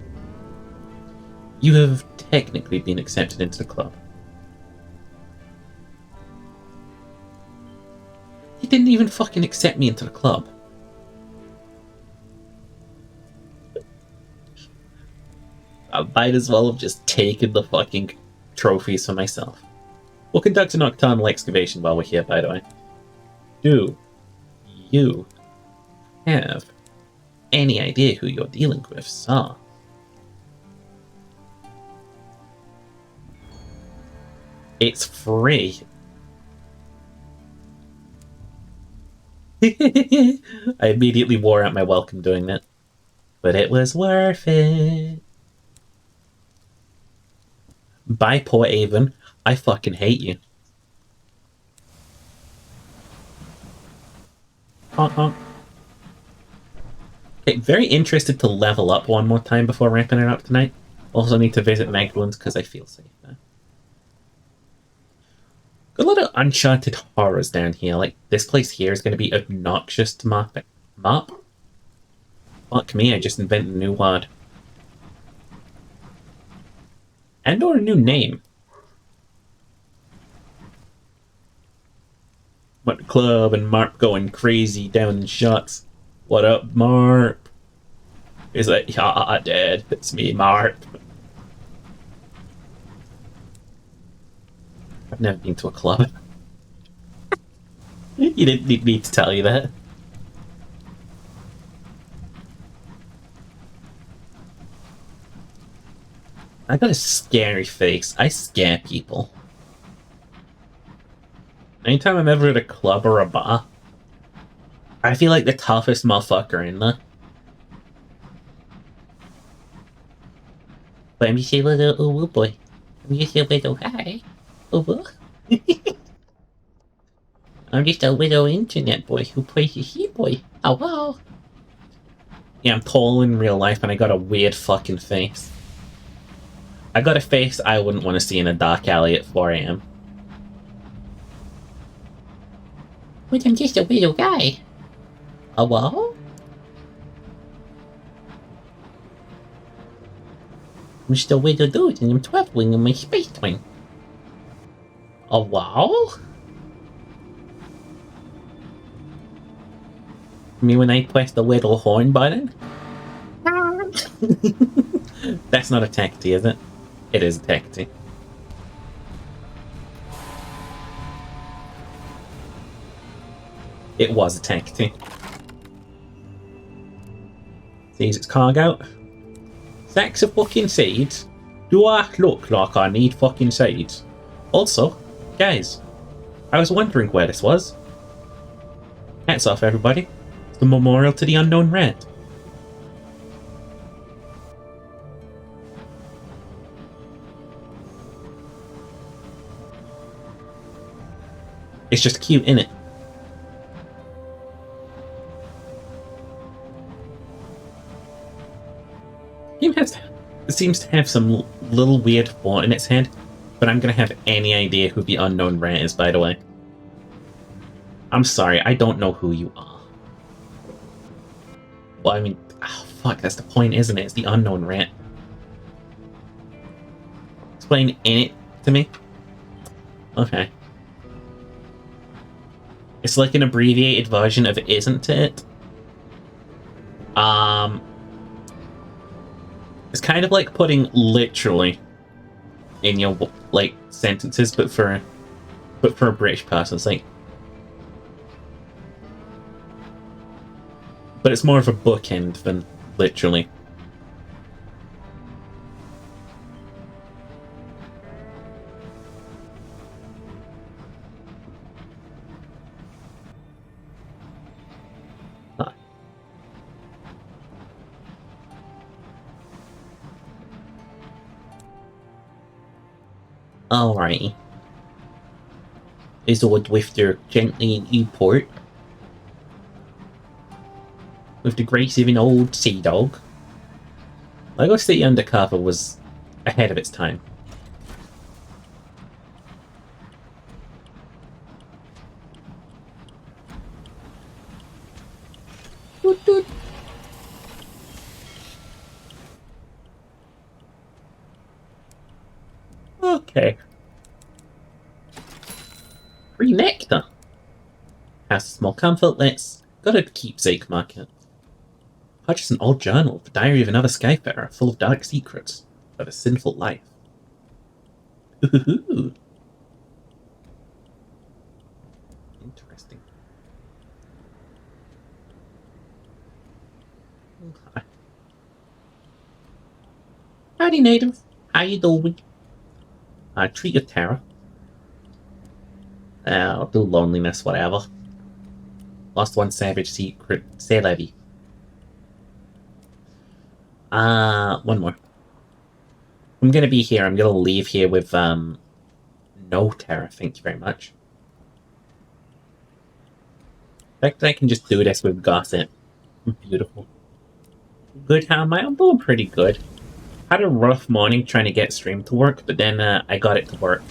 You have technically been accepted into the club. He didn't even fucking accept me into the club. I might as well have just taken the fucking trophies for myself. We'll conduct a nocturnal excavation while we're here, by the way. Do you have any idea who you're dealing with, sir? It's free. I immediately wore out my welcome doing that. But it was worth it. Bye, poor Avon. I fucking hate you. Honk honk. Okay, very interested to level up one more time before wrapping it up tonight. Also need to visit Magdalene's because I feel safe now. Got a lot of uncharted horrors down here. Like, this place here is going to be obnoxious to map. Map? Fuck me, I just invented a new word. And or a new name. Went to the club and Marp going crazy down in shots. What up, Marp? He's like, yeah, Dad, it's me, Marp. I've never been to a club. You didn't need me to tell you that. I got a scary face. I scare people. Anytime I'm ever at a club or a bar, I feel like the toughest motherfucker in there. But I'm just a little boy. I'm just a little guy. I'm just a little internet boy who plays a she-boy. Oh wow. Yeah, I'm tall in real life and I got a weird fucking face. I got a face I wouldn't want to see in a dark alley at 4 AM. But I'm just a little guy. Oh wow? I'm just a little dude and I'm traveling in my space time. Oh wow? Me when I press the little horn button? That's not a tacti, is it? It is a tacti. It was a tacti. Sees its cargo. Sacks of fucking seeds? Do I look like I need fucking seeds? Also, guys, I was wondering where this was. Hats off, everybody. It's the memorial to the unknown rat. It's just cute, innit? It seems to have some little weird thought in its head, but I'm gonna have any idea who the unknown rat is, by the way. I'm sorry, I don't know who you are. Well, I mean, oh, fuck, that's the point, isn't it? It's the unknown rat. Explain it to me? Okay. It's like an abbreviated version of Isn't It? It's kind of like putting literally in your, like, sentences, but for a British person, it's like... But it's more of a bookend than literally. Alrighty. Is the Woodwifter gently in Newport? With the grace of an old sea dog. Lego City Undercover was ahead of its time. Okay. Free nectar. Has a small comfort. Let's go to keepsake market. Purchase an old journal, the diary of another skyfarer, full of dark secrets of a sinful life. Ooh. Interesting. Okay. Howdy, native. How you doing? Treat your terror. I'll do loneliness, whatever. Lost one savage secret. Say levy. One more. I'm gonna be here. I'm gonna leave here with, no terror. Thank you very much. The fact that I can just do this with gossip. Beautiful. Good, how am I? I'm doing pretty good. Had a rough morning trying to get stream to work, but then I got it to work.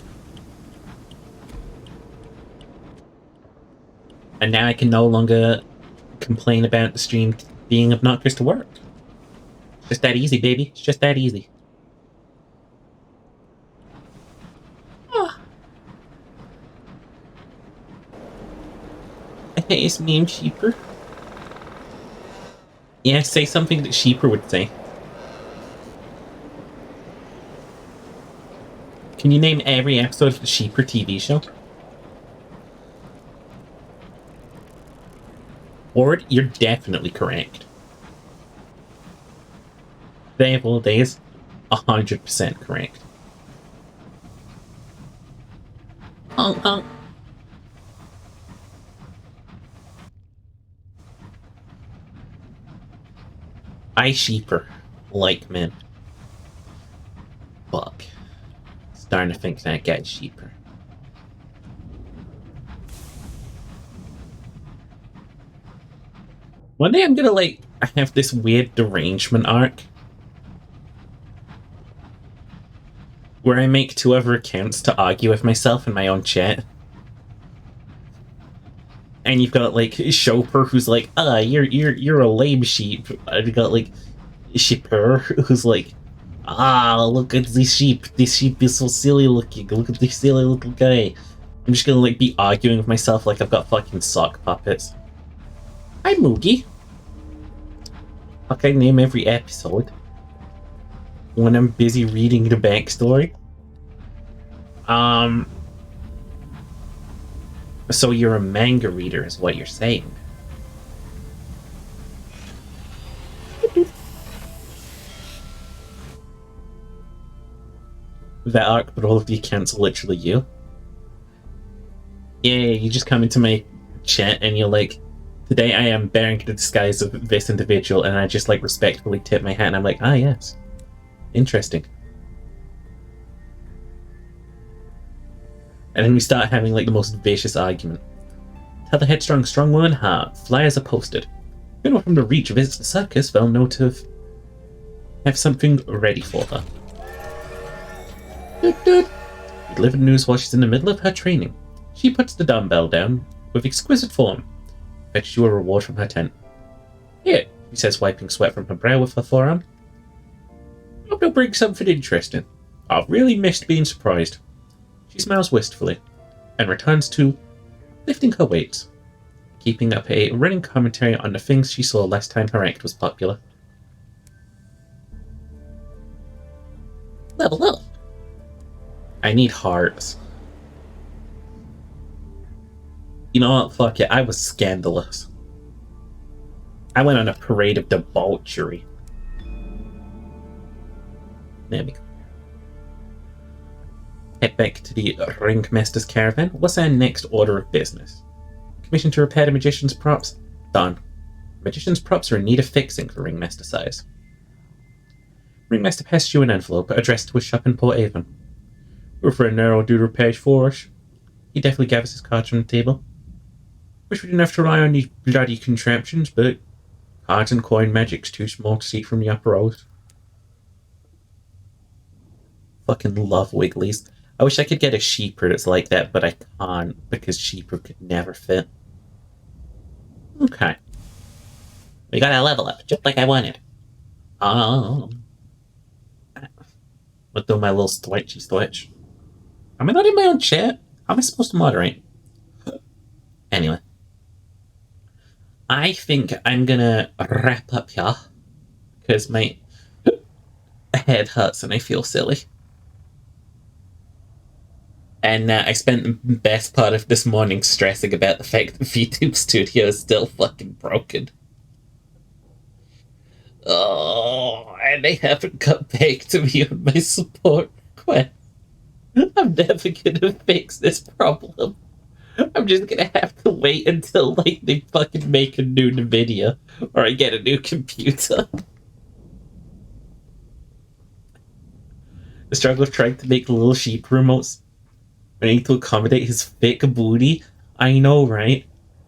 And now I can no longer complain about the stream being obnoxious to work. It's just that easy, baby. It's just that easy. Oh. Hey, it's me, I'm Sheeper. Yeah, say something that Sheeper would say. Can you name every episode of the Sheeper TV show? Ward, you're definitely correct. Day of all days, 100% correct. Honk honk. I Sheeper, like men. Fuck. Starting to think that guy's Sheeper. One day I'm gonna, like, have this weird derangement arc where I make 2 other accounts to argue with myself in my own chat. And you've got, like, Shoper, who's like, you're a lame sheep. And you got, like, Shipper, who's like, look at this sheep. This sheep is so silly looking. Look at this silly little guy. I'm just gonna, like, be arguing with myself like I've got fucking sock puppets. Hi, Moogie. Fuck, I name every episode when I'm busy reading the backstory. So you're a manga reader, is what you're saying. That arc, but all of the accounts are literally you. Yeah, you just come into my chat and you're like, today I am bearing the disguise of this individual, and I just, like, respectfully tip my hat and I'm like, yes. Interesting. And then we start having, like, the most vicious argument. Tell the headstrong strong woman flyers are posted. Anyone from the reach visits the circus, they'll know to have something ready for her. We deliver news while she's in the middle of her training. She puts the dumbbell down with exquisite form. Fetches you a reward from her tent. Here, he says, wiping sweat from her brow with her forearm. Hope you'll bring something interesting. I've really missed being surprised. She smiles wistfully, and returns to lifting her weights, keeping up a running commentary on the things she saw last time her act was popular. Level up! I need hearts. You know what? Fuck it. I was scandalous. I went on a parade of debauchery. There we go. Head back to the Ringmaster's caravan. What's our next order of business? Commission to repair the magician's props? Done. Magician's props are in need of fixing for Ringmaster size. Ringmaster passed you an envelope addressed to a shop in Port Avon. We're for a narrow do repairs for us. He definitely gathers his cards from the table. Wish we didn't have to rely on these bloody contraptions, but cards and coin magic's too small to see from the upper rows. Fucking love Wigglies. I wish I could get a Sheeper that's like that, but I can't because Sheeper could never fit. Okay. We got a level up, just like I wanted. Oh. I'll do my little stwitchy stwitch. Am I not in my own chat? How am I supposed to moderate? Anyway, I think I'm gonna wrap up here because my head hurts and I feel silly. And I spent the best part of this morning stressing about the fact that VTube Studio is still fucking broken. Oh, and they haven't got back to me on my support request. I'm never gonna fix this problem. I'm just gonna have to wait until like they fucking make a new NVIDIA or I get a new computer. The struggle of trying to make little sheep remotes running to accommodate his thick booty. I know, right?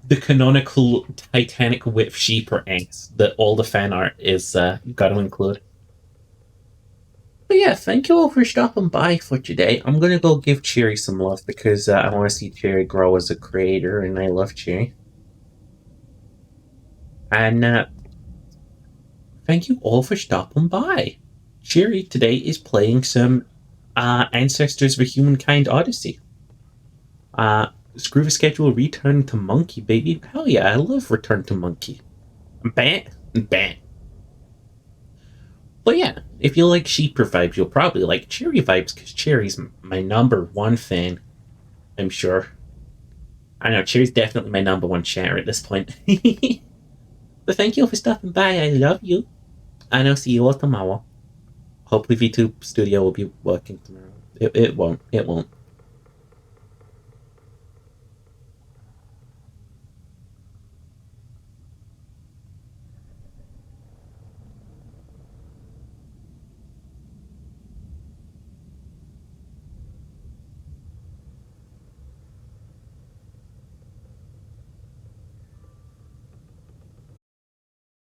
The canonical Titanic whip sheep or ass that all the fan art is got to include. But yeah, thank you all for stopping by for today. I'm gonna go give Cherry some love because I want to see Cherry grow as a creator, and I love Cherry. And thank you all for stopping by. Cherry today is playing some Ancestors of a Humankind Odyssey. Screw the schedule, return to Monkey, baby. Hell yeah, I love Return to Monkey. Bam, bam. But yeah, if you like Sheeper vibes, you'll probably like Cherry vibes because Cherry's my number one fan, I'm sure. I know, Cherry's definitely my number one chatter at this point. But thank you for stopping by, I love you. And I'll see you all tomorrow. Hopefully VTube Studio will be working tomorrow. It won't.